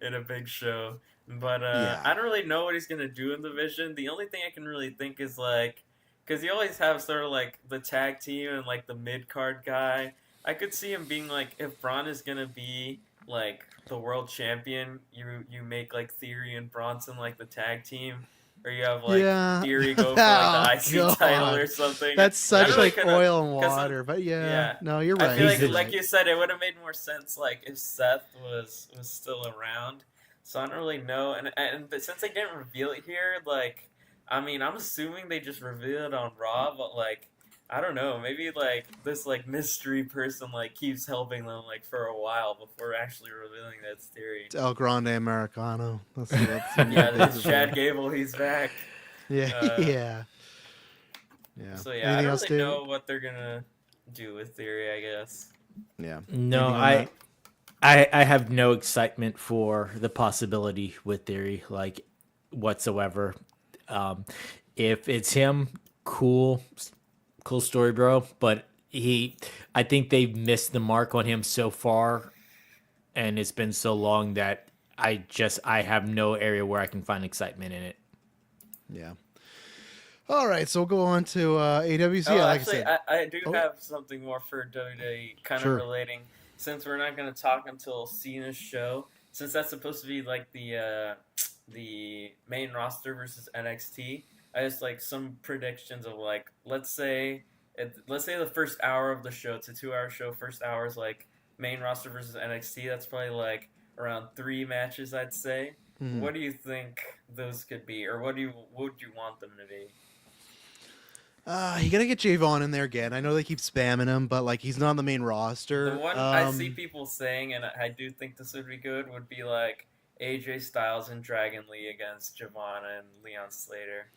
in a big show. But Yeah. I don't really know what he's gonna do in the Vision. The only thing I can really think is like, because you always have sort of like the tag team and like the mid card guy. I could see him being like, if Braun is gonna be like the world champion, you make like Theory and Bronson like the tag team, or you have like Yeah. Theory go for like the Oh, IC title God. or something. That's I such really like could've- oil and 'cause water, but yeah, yeah. no, you're I right. feel He's like, a- like you said, it would have made more sense like if Seth was still around. So I don't really know, and but since they didn't reveal it here, like, I mean, I'm assuming they just revealed it on Raw, but like, I don't know, maybe like this like mystery person like keeps helping them like for a while before actually revealing that it's Theory. It's El Grande Americano. Let's see what Yeah, they this Chad reveal. Gable, he's back. Yeah, Uh, yeah, yeah. So yeah, I Anything don't else, really David? know what they're gonna do with Theory, I guess. Yeah. No, Anything on that? I have no excitement for the possibility with Theory, like whatsoever. Um, if it's him, cool, cool story, bro. But I think they've missed the mark on him so far, and it's been so long that I have no area where I can find excitement in it. Yeah. All right, so we'll go on to AWC. Oh, Yeah, like actually, I said. I do Oh. have something more for WWE, kind Sure. of relating. Since we're not going to talk until Cena's show, since that's supposed to be like the main roster versus NXT, I just like some predictions of like let's say the first hour of the show, it's a 2-hour show. First hour is like main roster versus NXT. That's probably like around 3 matches, I'd say. Mhm. What do you think those could be, or would you want them to be? You gotta get Javon in there again. I know they keep spamming him, but like he's not on the main roster. The one I see people saying, and I do think this would be good, would be like AJ Styles and Dragon Lee against Giovanna and Leon Slater.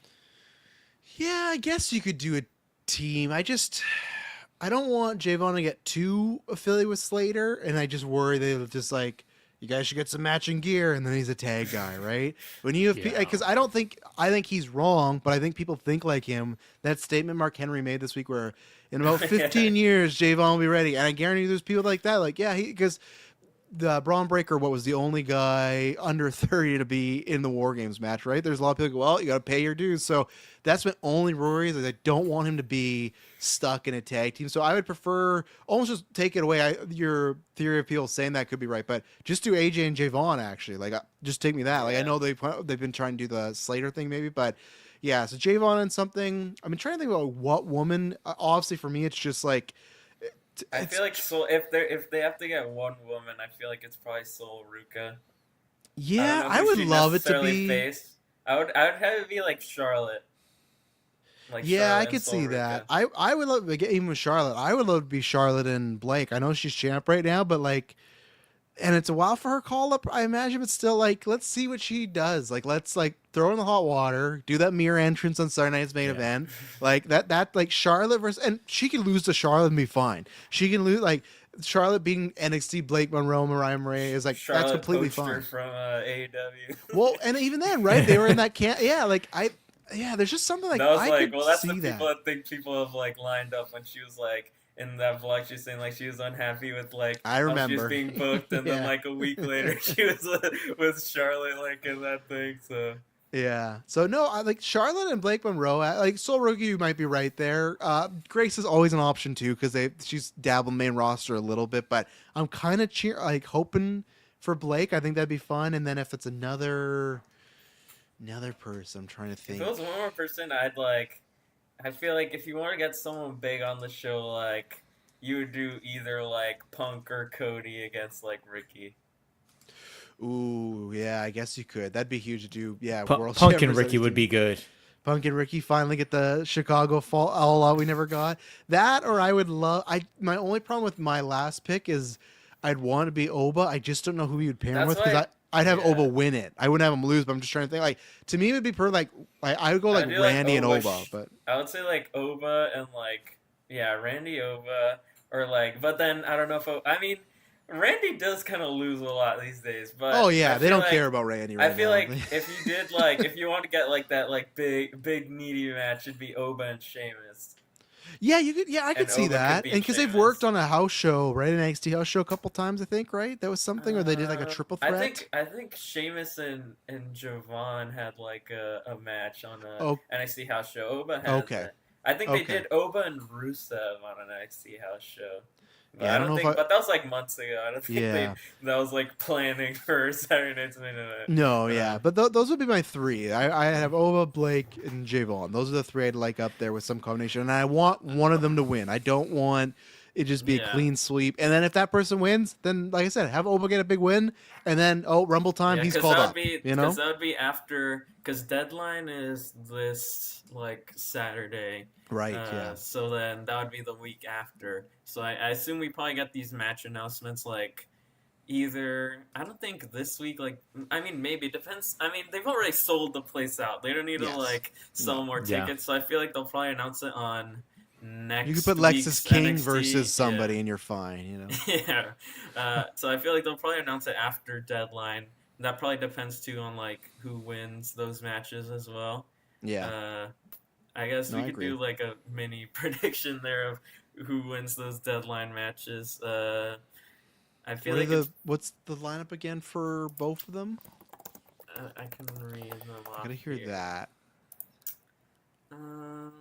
Yeah, I guess you could do a team. I don't want Javon to get too affiliated with Slater, and I just worry they'll just like, you guys should get some matching gear, and then he's a tag guy, right? When you have, Yeah. because I think he's wrong, but I think people think like him. That statement Mark Henry made this week, where in about 15 years, Javon will be ready, and I guarantee there's people like that, like because the Braun Breaker, what was the only guy under 30 to be in the War Games match, right? There's a lot of people go, well, you got to pay your dues. So that's my only worry is I don't want him to be stuck in a tag team. So I would prefer almost just take it away. Your theory of people saying that could be right, but just do AJ and Javon actually. Like, just take me that. Like, I know they've been trying to do the Slater thing maybe, but yeah. So Javon and something. I've been trying to think about what woman. Obviously, for me, it's just like. I feel like if they have to get one woman, I feel like it's probably Sol Ruka. Yeah, don't know I who would she'd love it to necessarily be. face. I would have it be like Charlotte. Like Yeah, Charlotte I and could Sol see Ruka. that. I would love even with Charlotte. I would love to be Charlotte and Blake. I know she's champ right now, but like, and it's a while for her call up. I imagine, but still, like, let's see what she does. Like, let's like throw her in the hot water, do that mirror entrance on Saturday Night's main event, like that like Charlotte versus, and she can lose to Charlotte and be fine. She can lose like Charlotte being NXT Blake Monroe, Mariah Murray is like Charlotte that's completely poached her fine. from AEW. Well, and even then, right? They were in that camp. Yeah, like there's just something like That was I like, could well, that's see the people that think people have like lined up when she was like in that vlog. She was saying like she was unhappy with like I how she remember. was being booked, and then Yeah. like a week later she was with Charlotte like in that thing. So Yeah. So no, I like Charlotte and Blake Monroe. Like Soul Rookie, you might be right there. Grace is always an option too because she's dabbled main roster a little bit, but I'm kind of hoping for Blake. I think that'd be fun. And then if it's another person, I'm trying to if think. it was one more person, I'd like. I feel like if you want to get someone big on the show, like you would do either like Punk or Cody against like Ricky. Ooh, yeah, I guess you could. That'd be huge to do. Yeah, Punk Champ and versus Ricky would NXT. be good. Punk and Ricky finally get the Chicago fall all out we never got. That, or I would love. My only problem with my last pick is I'd want to be Oba. I just don't know who you'd pair him That's with because why- I'd have yeah. Oba win it. I wouldn't have him lose, but I'm just trying to think. Like, to me, it would be like I would go like I'd do, like, Randy and Oba Oba, but I would say like Oba and like Randy Oba or like, but then I don't know if I mean Randy does kind of lose a lot these days. But oh yeah, I they feel don't like- care about Randy right I feel now. like if you did like if you want to get like that like big meaty match, it'd be Oba and Sheamus. yeah, you could. Yeah, I could And see Oba could that, beat and because they've Sheamus. worked on a house show, right? An NXT house show a couple times, I think. Right, that was something, or they did like a triple threat. I think Sheamus and Jovan had like a match on a Oh. NXT house show. Oba had Okay. that. I think Okay. they did Oba and Rusev on an NXT house show. Yeah, I don't know if but that was like months ago. I don't think Yeah. that was like planning for Saturday Night's Main Event. No, yeah, but those would be my three. I have Oba, Blake, and Javon. Those are the three I'd like up there with some combination, and I want one of them to win. I don't want it just be a Yeah. clean sweep. And then if that person wins, then like I said, have Oba get a big win, and then Rumble time, Yeah, he's 'cause called that would up. be You know? because that would be after because deadline is this like Saturday. Right. Yeah. So then that would be the week after. So I assume we probably got these match announcements like either I don't think this week like I mean maybe it depends. I mean they've already sold the place out. They don't need Yes. to like sell No. more Yeah. tickets. So I feel like they'll probably announce it on next. You could put week's Lexus King NXT. versus somebody, Yeah. and you're fine. You know. Yeah. So I feel like they'll probably announce it after deadline. That probably depends too on like who wins those matches as well. Yeah. I guess No, we I could agree. do like a mini prediction there of who wins those deadline matches. I feel like What's the lineup again for both of them? I can read them I off gotta hear here. that Um,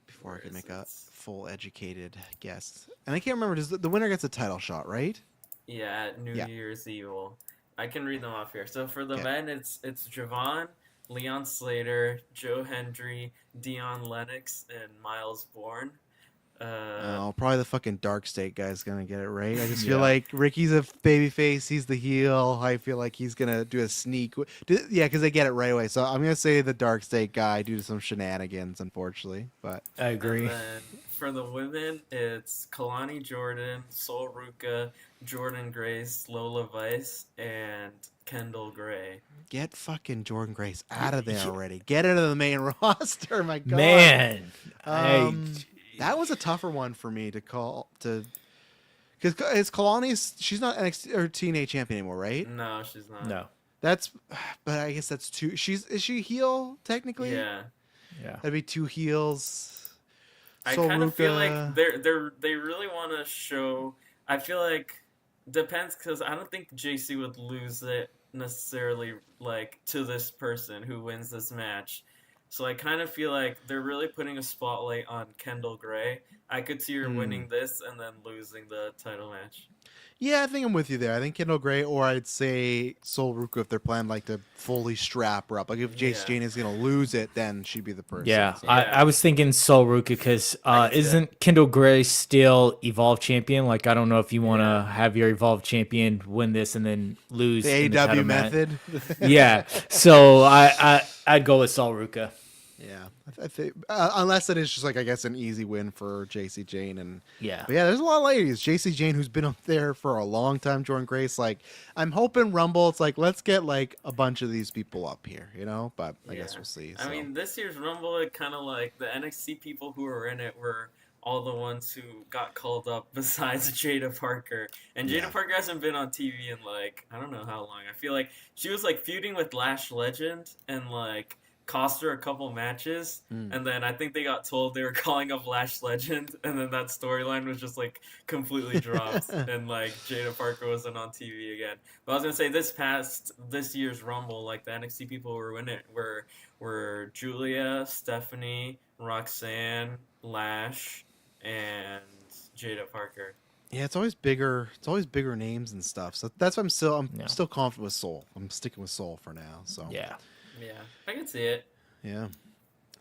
before where I can is make a it? full educated guess. And I can't remember. Does the winner gets a title shot, right? Yeah, at New Yeah. Year's Evil. I can read them off here. So for the Okay. men, it's Javon, Leon Slater, Joe Hendry, Dion Lennox, and Miles Bourne. Probably the fucking Dark State guy's gonna get it right. I just feel Yeah. like Ricky's a babyface. He's the heel. I feel like he's gonna do a sneak. Yeah, because they get it right away. So I'm gonna say the Dark State guy due to some shenanigans, unfortunately. But I agree. And then for the women, it's Kalani Jordan, Sol Ruka, Jordan Grace, Lola Vice, and Kendall Gray. get fucking Jordan Grace out of there already. Get into the main roster. My God, Man, that was a tougher one for me to call to. Because it's Kalani's, she's not NXT or TNA champion anymore, right? No, she's not. no. That's, but I guess that's two. Is she heel technically? Yeah. Yeah. That'd be two heels. I Sol kind of feel like Ruka. they really want to show. I feel like depends because I don't think JC would lose it necessarily like to this person who wins this match. So I kind of feel like they're really putting a spotlight on Kendall Gray. I could see her winning this and then losing the title match. Yeah, I think I'm with you there. I think Kendall Gray, or I'd say Sol Ruka if they're planning like to fully strap her up. Like if Jace Yeah. Jane is gonna lose it, then she'd be the person. Yeah, So- I was thinking Sol Ruka because I can see isn't Kendall Gray still Evolve champion? Like, I don't know if you want to Yeah. have your Evolve champion win this and then lose the in the AW title match. method. Yeah, so I'd go with Sol Ruka. Yeah, I think unless it is just like I guess an easy win for JC Jane and Yeah. but yeah, there's a lot of ladies. JC Jane who's been up there for a long time. Jordan Grace, like I'm hoping Rumble. It's like let's get like a bunch of these people up here, you know. But I guess Yeah. we'll see. I so. mean, this year's Rumble, it kind of like the NXT people who were in it were all the ones who got called up besides Jada Parker. And Jada Yeah. Parker hasn't been on TV in like, I don't know how long. I feel like she was like feuding with Lash Legend and like cost her a couple matches. And then I think they got told they were calling up Lash Legend. And then that storyline was just like completely dropped. And like Jada Parker wasn't on TV again. But I was going to say this year's Rumble, like the NXT people who were in it were Julia, Stephanie, Roxanne, Lash, and Jada Parker. Yeah, it's always bigger. It's always bigger names and stuff. So that's why I'm Yeah. still confident with Soul. I'm sticking with Soul for now. So Yeah. Yeah, I can see it. yeah.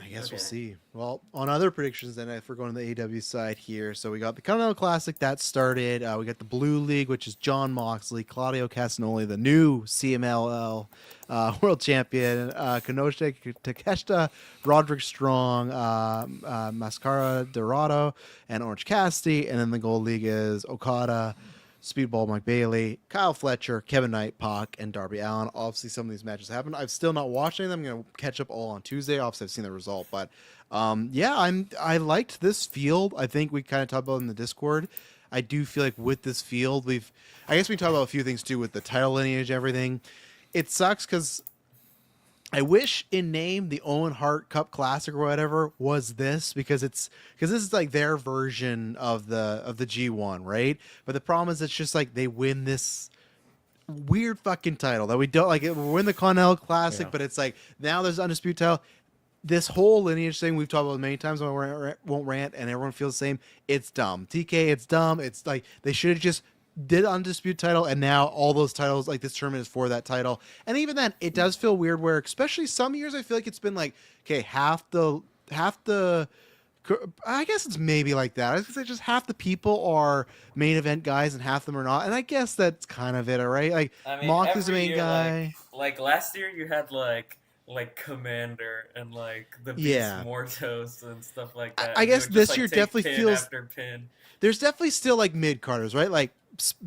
I guess we'll Okay. see. Well, on other predictions, then, if we're going to the AW side here, so we got the Continental Classic that started. We got the Blue League, which is John Moxley, Claudio Castagnoli, the new CMLL World Champion, Kenoshita Takeshita, Roderick Strong, Mascara Dorado, and Orange Cassidy. And then the Gold League is Okada, Speedball Mike Bailey, Kyle Fletcher, Kevin Knight, Pac, and Darby Allin. Obviously, some of these matches happened. I've still not watched any of them. I'm going to catch up all on Tuesday. Obviously, I've seen the result. But, yeah, I liked this field. I think we kind of talked about it in the Discord. I do feel like with this field, I guess we talked about a few things, too, with the title lineage and everything. It sucks because I wish in name the Owen Hart Cup Classic or whatever was this because this is like their version of the G1, right? But the problem is it's just like they win this weird fucking title that we don't like. We win the Continental Classic, Yeah. but it's like now there's undisputed title. this whole lineage thing we've talked about many times, I won't rant, and everyone feels the same. It's dumb. TK, it's dumb. It's like they should have just did undisputed title, and now all those titles, like this tournament is for that title. And even then, it does feel weird where, especially some years, I feel like it's been like, okay, half the I guess it's maybe like that. I was gonna say just half the people are main event guys and half them are not. And I guess that's kind of it, all right? Like I mean, Mox is the every main year, guy. like last year, you had like Commander and like the Beast Yeah. Mortos and stuff like that. I and you guess would this just, year take definitely pin feels after pin. there's definitely still like mid carders, right? Like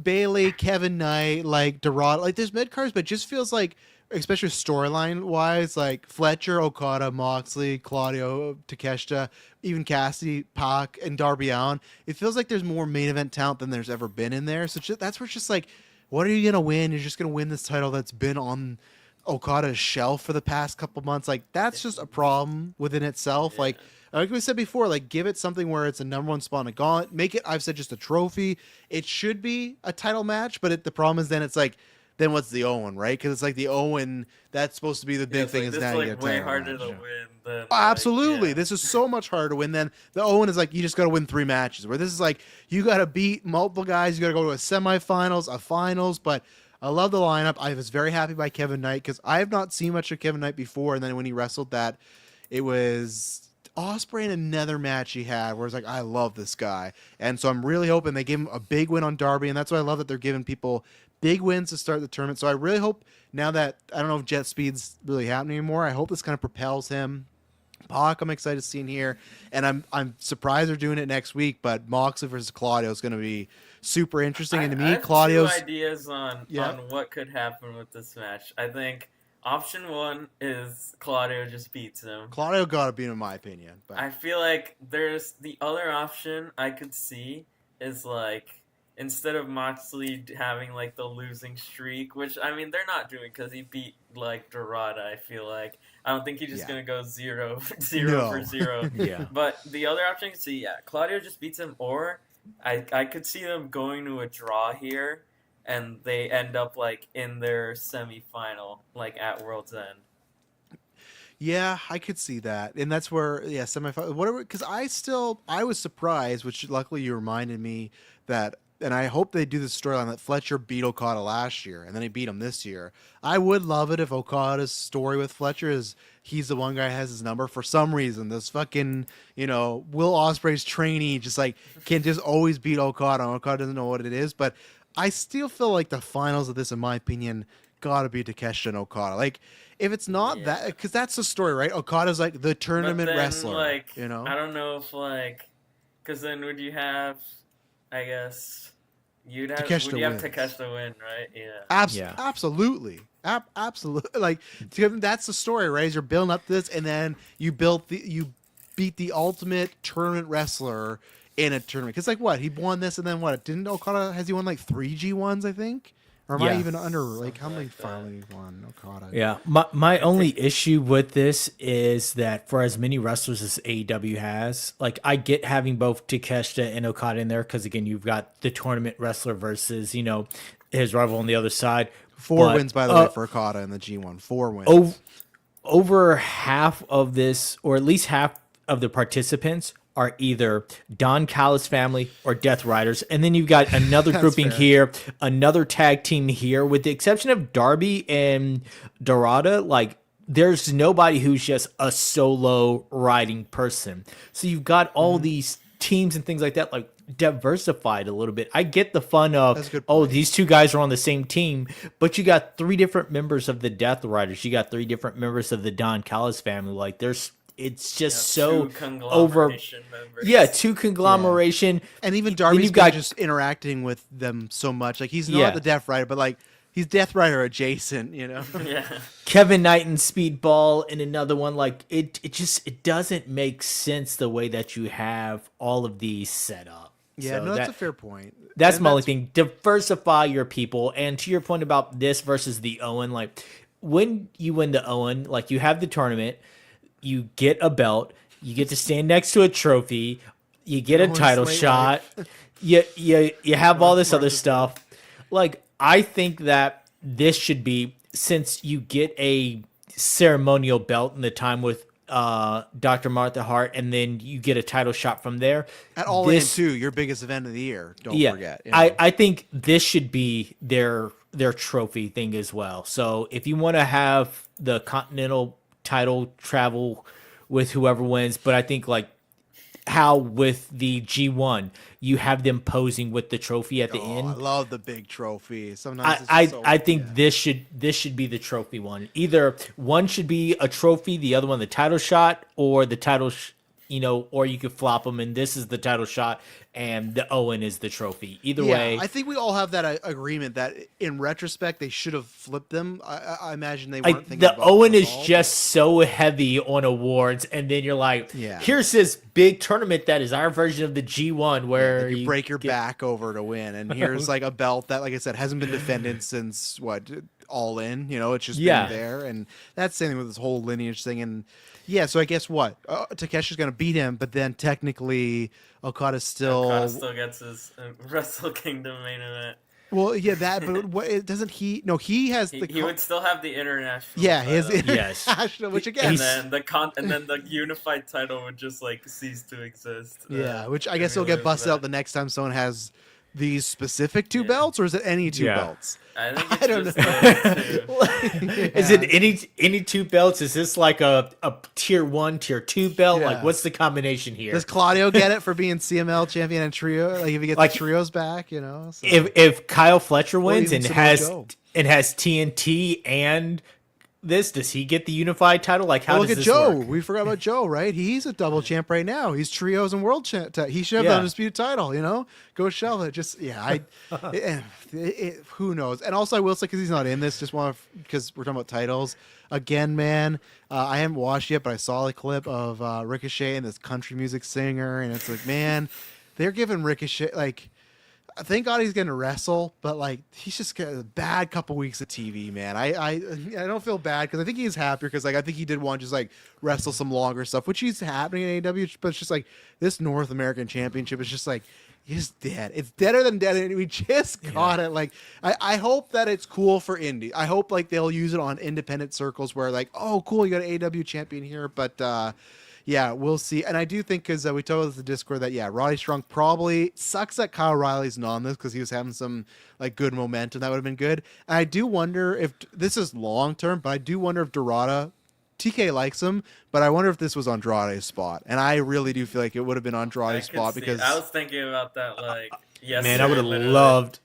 Bailey, Kevin Knight, like Dorado. Like there's mid carders, but it just feels like, especially storyline wise, like Fletcher, Okada, Moxley, Claudio, Takeshita, even Cassidy, Pac, and Darby Allin. It feels like there's more main event talent than there's ever been in there. So that's where it's just like, what are you gonna win? You're just gonna win this title that's been on Okada's shelf for the past couple months. Like that's just a problem within itself. Yeah. Like we said before, like give it something where it's a number one spot in a gauntlet. Make it, I've said, just a trophy. It should be a title match, but the problem is then it's like, then what's the Owen, right? Because it's like the Owen, that's supposed to be the big it's thing. like, is this now is you like get a way title harder match. to win than Oh, absolutely. Like, This is so much harder to win than the Owen is like, you just got to win 3 matches. Where this is like, you got to beat multiple guys. You got to go to a semifinals, a finals. But I love the lineup. I was very happy by Kevin Knight because I have not seen much of Kevin Knight before. And then when he wrestled that, it was Ospreay in another match he had where it's like, I love this guy. And so I'm really hoping they give him a big win on Darby. And that's why I love that they're giving people big wins to start the tournament. So I really hope now that, I don't know if Jet Speed's really happening anymore, I hope this kind of propels him. Pac, I'm excited to see in here. And I'm surprised they're doing it next week, but Moxley versus Claudio is going to be super interesting. And to me, I have Claudio's... two ideas on what could happen with this match. I think option one is Claudio just beats him. Claudio got to beat him, in my opinion. But I feel like there's the other option I could see is like, instead of Moxley having like the losing streak, which I mean they're not doing because he beat like Dorada. I feel like I don't think he's just gonna go 0 for 0. Yeah. But the other option I could see, Claudio just beats him, or I could see them going to a draw here, and they end up like in their semifinal, like at World's End. yeah, I could see that. And that's where, semifinal, whatever, because I was surprised, which luckily you reminded me that, and I hope they do the storyline that Fletcher beat Okada last year, and then he beat him this year. I would love it if Okada's story with Fletcher is he's the one guy who has his number for some reason. This fucking, Will Ospreay's trainee just like can just always beat Okada, and Okada doesn't know what it is. But I still feel like the finals of this, in my opinion, gotta be Takeshita and Okada. Like, if it's not that, because that's the story, right? Okada's like the tournament wrestler. Like, I don't know if like, because then would you have, I guess, would you have Takeshita win, right? Yeah. Absolutely. Absolutely. Like, that's the story, right? Is you're building up to this, and then you beat the ultimate tournament wrestler in a tournament. Because, like, what? He won this, and then what? Didn't Okada, has he won like 3 G1s, I think? Or am I even under, like, how many finally won Okada? Yeah. My only issue with this is that for as many wrestlers as AEW has, like, I get having both Takeshita and Okada in there because, again, you've got the tournament wrestler versus, his rival on the other side. 4 wins, by the way, for Okada in the G1. 4 wins. Over half of this, or at least half of the participants, are either Don Callis family or Death Riders. And then you've got another grouping here, another tag team here, with the exception of Darby and Dorada. Like, there's nobody who's just a solo riding person. So you've got all these teams and things like that, like, diversified a little bit. I get the fun of, these 2 guys are on the same team, but you got 3 different members of the Death Riders. You got 3 different members of the Don Callis family. Like, it's just so over. Yeah, 2 conglomeration. And even Darby's just interacting with them so much. Like, he's not the Death Rider, but like, he's Death Rider adjacent, Yeah. Kevin Knight and Speedball in another one. Like, it doesn't make sense the way that you have all of these set up. Yeah, so that's a fair point. That's my only thing. Diversify your people. And to your point about this versus the Owen, like, when you win the Owen, like, you have the tournament, you get a belt, you get to stand next to a trophy, you get a title shot, you have all this other stuff. Like, I think that this should be, since you get a ceremonial belt in the time with Dr. Martha Hart, and then you get a title shot from there. At All In too, your biggest event of the year. Don't forget. You know? I think this should be their trophy thing as well. So if you want to have the Continental title travel with whoever wins, but I think like how with the G1 you have them posing with the trophy at the end. I love the big trophy. Sometimes I think this should be the trophy one. Either one should be a trophy, the other one the title shot, or the title or you could flop them and this is the title shot and the Owen is the trophy. Either way. I think we all have that agreement that in retrospect they should have flipped them. I imagine they weren't thinking about the Owen it is all, just so heavy on awards, and then you're like, Yeah. here's this big tournament that is our version of the G1 where you break your back over to win, and here's like a belt that, like I said, hasn't been defended since All In. It's just been there, and that's the same with this whole lineage thing. And so I guess Takeshi's gonna beat him, but then technically Okada still gets his Wrestle Kingdom main event. Well, yeah, but doesn't he? No, he has he would still have the international. Yeah, his title. international, which again, and then the unified title would just like cease to exist. Yeah, which I guess will get busted out the next time someone has these specific two belts, or is it any two belts? I think it's just know. Is it any two belts? Is this like a tier 1, tier 2 belt? Yeah. Like, what's the combination here? Does Claudio get it for being CML champion and trio? Like, if he gets the trios back, So. If Kyle Fletcher wins and even has Joe. TNT and this, does he get the unified title? Like, how look does at this Joe. work? We forgot about Joe, right? He's a double champ right now. He's trios and world champ. He should have the undisputed title. Go shell it. Just who knows? And also, I will say, because he's not in this, because we're talking about titles again, man. I haven't watched yet, but I saw a clip of Ricochet and this country music singer, and it's like, man, they're giving Ricochet like. Thank God he's going to wrestle, but like he's just got a bad couple weeks of TV, man. I don't feel bad because I think he's happier because like I think he did want to just like wrestle some longer stuff, which he's happening in AEW. But it's just like this North American Championship is just like he's dead. It's deader than dead, and we just got it. Like I hope that it's cool for indie. I hope like they'll use it on independent circles where like, oh cool, you got an AEW champion here, but. Yeah, we'll see. And I do think, because we told the Discord that, Roddy Strong probably sucks that Kyle Riley's not on this because he was having some like good momentum. That would have been good. And I do wonder if this is long term, but I do wonder if Dorada, TK likes him, but I wonder if this was Andrade's spot. And I really do feel like it would have been Andrade's spot because I was thinking about that like yesterday. Man, I would have loved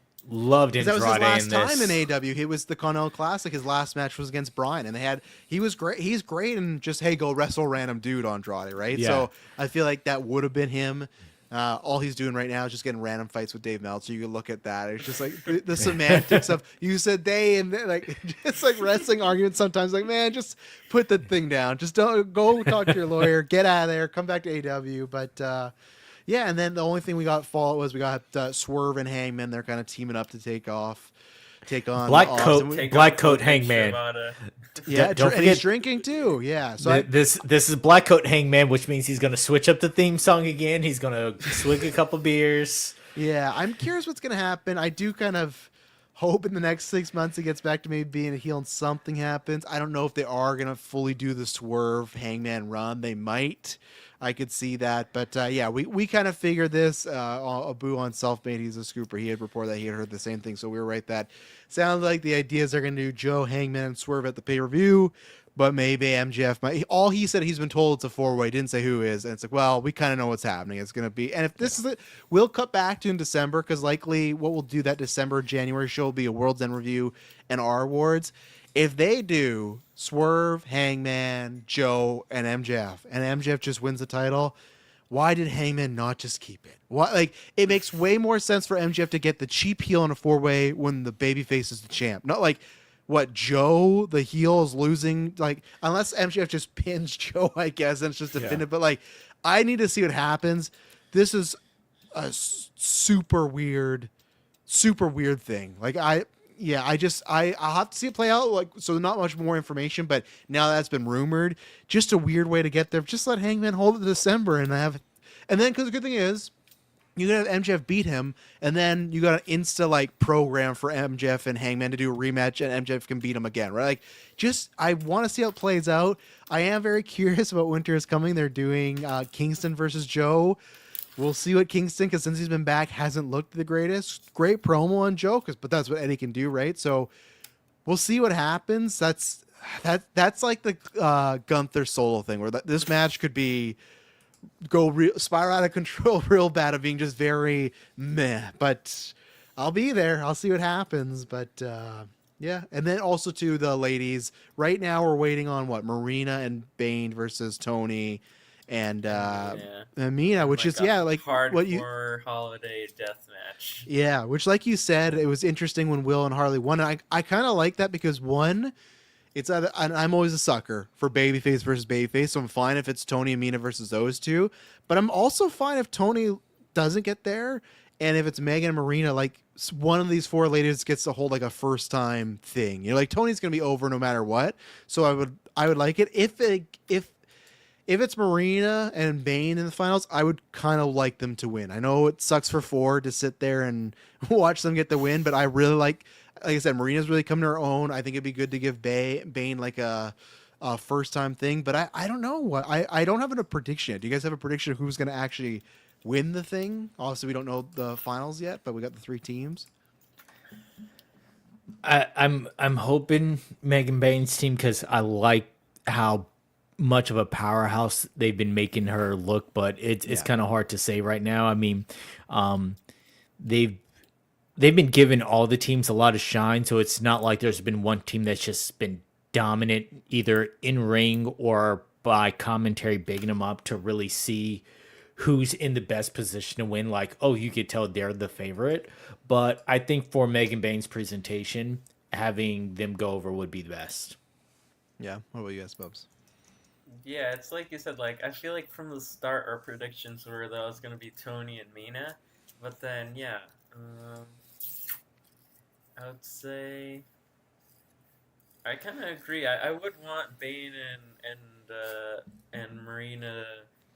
Andrade. That was his last in time this. in AW. It was the Continental Classic. His last match was against Bryan, and he was great. He's great, and just go wrestle random dude Andrade, right? Yeah. So I feel like that would have been him. All he's doing right now is just getting random fights with Dave Meltzer. You can look at that. It's just like the semantics of you said they and like it's like wrestling arguments sometimes. Like, man, just put the thing down. Just don't go talk to your lawyer. Get out of there. Come back to AW. But. Yeah, and then the only thing we got Fallout was we got Swerve and Hangman. They're kind of teaming up to take on Black Coat Hangman. Yeah, don't and he's forget drinking too. Yeah, so this is Black Coat Hangman, which means he's gonna switch up the theme song again. He's gonna swig a couple beers. Yeah, I'm curious what's gonna happen. I do kind of hope in the next 6 months he gets back to maybe being a heel and something happens. I don't know if they are gonna fully do the Swerve Hangman run. They might. I could see that, but we kind of figured this. Abu on Selfmade, he's a scooper. He had reported that he had heard the same thing, so we were right. That sounds like the ideas are going to do Joe, Hangman, and Swerve at the pay-per-view, but maybe MJF might. All he said, he's been told it's a four-way. Didn't say who is, and it's like, well, we kind of know what's happening. It's going to be, and if this is it, we'll cut back to in December because likely what we'll do that December January show will be a World's End review and our awards. If they do Swerve, Hangman, Joe, and MJF just wins the title, why did Hangman not just keep it? Why? Like, it makes way more sense for MJF to get the cheap heel in a four-way when the babyface is the champ. Not like what Joe, the heel, is losing. Like, unless MJF just pins Joe, I guess, and it's just definitive. But like, I need to see what happens. This is a super weird thing. Like I'll have to see it play out. Like, so not much more information, but now that's been rumored. Just a weird way to get there. Just let Hangman hold it to December and then because the good thing is, You gotta have MJF beat him, and then you got an insta like program for MJF and Hangman to do a rematch, and MJF can beat him again, right? Like, just I want to see how it plays out. I am very curious about Winter is Coming. They're doing Kingston versus Joe. We'll see what Kingston, because since he's been back, hasn't looked the greatest. Great promo on Joe, but that's what Eddie can do, right? So we'll see what happens. That's like the Gunther Solo thing, where this match could be spiral out of control real bad of being just very meh, but I'll be there. I'll see what happens. But yeah, and then also to the ladies right now, we're waiting on Marina and Bane versus Tony and Mina, which is like what you holiday death match. Yeah, which like you said, it was interesting when Will and Harley won. I kind of like that because one, it's either, and I'm always a sucker for babyface versus babyface, so I'm fine if it's Tony and Mina versus those two. But I'm also fine if Tony doesn't get there, and if it's Megan and Marina, like one of these four ladies gets to hold like a first time thing. You know, like Tony's gonna be over no matter what. So I would like it if it's Marina and Bane in the finals. I would kind of like them to win. I know it sucks for four to sit there and watch them get the win, but I really like I said, Marina's really come to her own. I think it'd be good to give Bane like a first time thing, but I don't know what I don't have a prediction yet. Do you guys have a prediction of who's going to actually win the thing? Also, we don't know the finals yet, but we got the three teams. I'm hoping Megan Bane's team, because I like how much of a powerhouse they've been making her look, but it's kind of hard to say right now. I mean, they've been giving all the teams a lot of shine, so it's not like there's been one team that's just been dominant either in ring or by commentary bigging them up to really see who's in the best position to win. Like, oh, you could tell they're the favorite. But I think for Megan Bane's presentation, having them go over would be the best. Yeah. What about you guys, Bubs? Yeah, it's like you said, like, I feel like from the start our predictions were that it was going to be Tony and Mina. But then, yeah, I would say I kind of agree. I would want Bane and Marina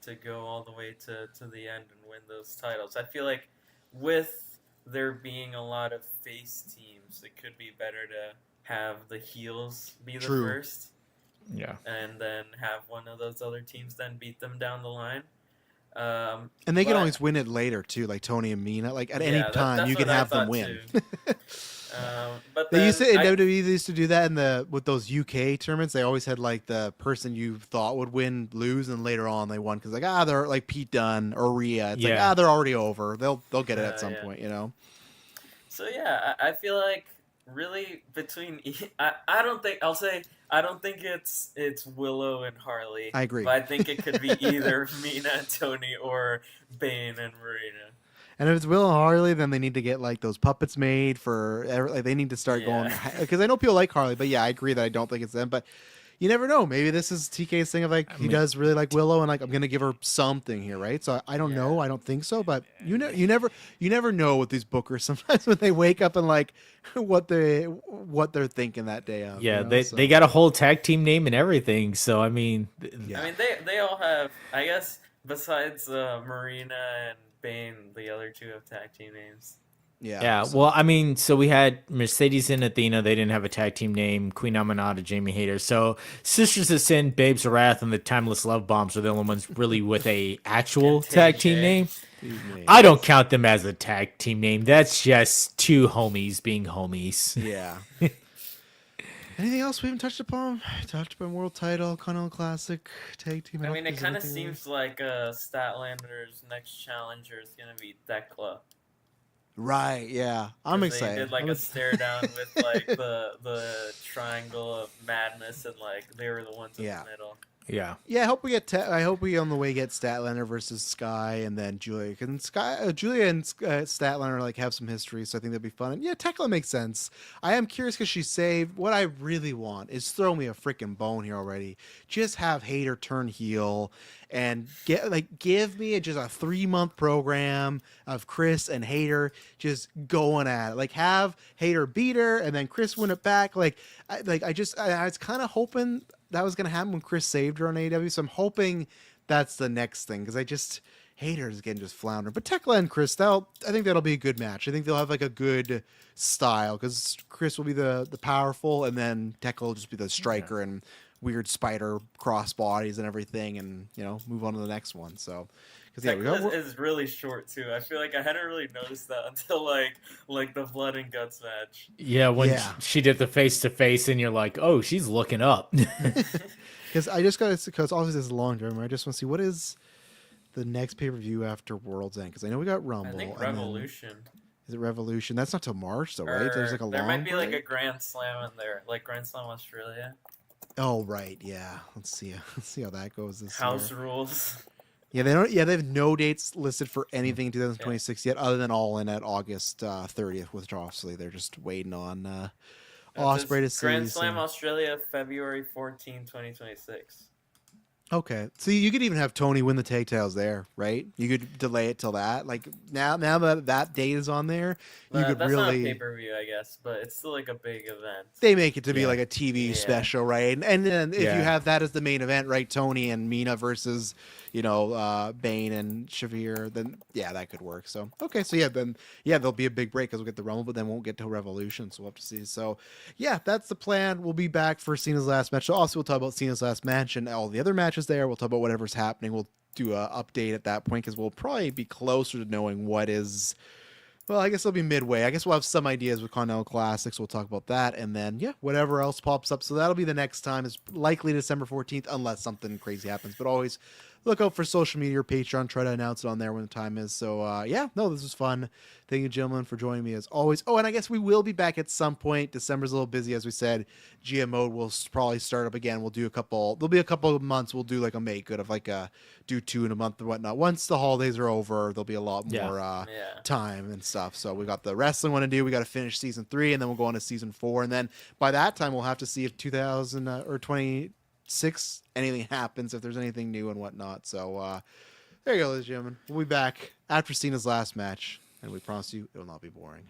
to go all the way to the end and win those titles. I feel like with there being a lot of face teams, it could be better to have the heels be the first. Yeah. And then have one of those other teams then beat them down the line. And they can always win it later too, like Tony and Mina. Like at any time, you can have them win. But they used to in WWE. They used to do that with those UK tournaments. They always had like the person you thought would win lose, and later on they won because like they're like Pete Dunne or Rhea. It's like they're already over. They'll get it at some point, you know. So yeah, I feel like really between I don't think it's Willow and Harley. I agree. But I think it could be either Mina and Tony or Bane and Marina. And if it's Will and Harley, then they need to get like those puppets made for like they need to start going, because I know people like Harley, but yeah, I agree that I don't think it's them. But you never know. Maybe this is TK's thing of like he does really like Willow, and like I'm gonna give her something here, right? So I don't know. I don't think so, but you never know with these bookers. Sometimes when they wake up and like what they're thinking that day of. Yeah, they got a whole tag team name and everything. So I mean, they all have, I guess, besides Marina and Bane, the other two have tag team names. Yeah. So. Well, I mean, so we had Mercedes and Athena. They didn't have a tag team name. Queen Aminata, Jamie Hayter. So Sisters of Sin, Babes of Wrath, and the Timeless Love Bombs are the only ones really with a actual tag team name. I don't count them as a tag team name. That's just two homies being homies. Yeah. Anything else we haven't touched upon? Touched upon World Title, Continental Classic, Tag Team. I mean, it kind of seems like Statlander's next challenger is going to be Thekla. Right, yeah. I'm excited. They did like a stare down with like the triangle of madness, and like they were the ones in the middle. Yeah. Yeah, I hope we get. I hope we on the way get Statlander versus Sky, and then Julia. Because Julia and Statlander like have some history, so I think that'd be fun. And yeah, Tekla makes sense. I am curious because she saved. What I really want is throw me a freaking bone here already. Just have Hayter turn heel, and give me just a 3-month program of Chris and Hayter just going at it. Like have Hayter beat her, and then Chris win it back. I was kind of hoping that was going to happen when Chris saved her on AEW. So I'm hoping that's the next thing, because Haters again just floundering. But Tekla and Chris, I think that'll be a good match. I think they'll have like a good style because Chris will be the powerful, and then Tekla will just be the striker and weird spider cross bodies and everything, and move on to the next one. So. Tekla is really short too. I feel like I hadn't really noticed that until like the blood and guts match. Yeah, when she did the face to face, and you're like, oh, she's looking up. Because I just got because obviously this is a long term. I just want to see what is the next pay per view after World's End, because I know we got Rumble. I think Revolution. Is it Revolution? That's not till March though, right? There's like a there long might be break? like a Grand Slam in there, like Grand Slam Australia. Oh right, yeah. Let's see. Let's see how that goes this House year. rules. Yeah, they don't. Yeah, they have no dates listed for anything in 2026 yet, other than All In at August 30th, which obviously they're just waiting on Ospreay to see. Grand Slam Australia, February 14, 2026. Okay, so you could even have Tony win the tag titles there, right? You could delay it till that. Like now that date is on there, you could that's really. not a pay-per-view, I guess, but it's still like a big event. They make it to be like a TV special, right? And then if you have that as the main event, right? Tony and Mina versus, Bane and Shavir, then that could work. So then there'll be a big break because we'll get the Rumble, but then won't get to Revolution, so we'll have to see. So that's the plan. We'll be back for Cena's last match. So also we'll talk about Cena's last match and all the other matches there. We'll talk about whatever's happening. We'll do an update at that point because we'll probably be closer to knowing what is. Well, I guess it'll be midway. I guess we'll have some ideas with Continental Classics. We'll talk about that. And then, whatever else pops up. So that'll be the next time. It's likely December 14th, unless something crazy happens. But always look out for social media or Patreon. Try to announce it on there when the time is. So, this was fun. Thank you, gentlemen, for joining me as always. Oh, and I guess we will be back at some point. December's a little busy, as we said. GM mode will probably start up again. We'll do there'll be a couple of months. We'll do like a make good of like do 2 in a month and whatnot. Once the holidays are over, there'll be a lot more time and stuff. So we got the wrestling one to do. We got to finish season 3, and then we'll go on to season 4. And then by that time, we'll have to see if 2000 or 26 anything happens, if there's anything new and whatnot. So there you go, ladies and gentlemen. We'll be back after Cena's last match, and we promise you it will not be boring.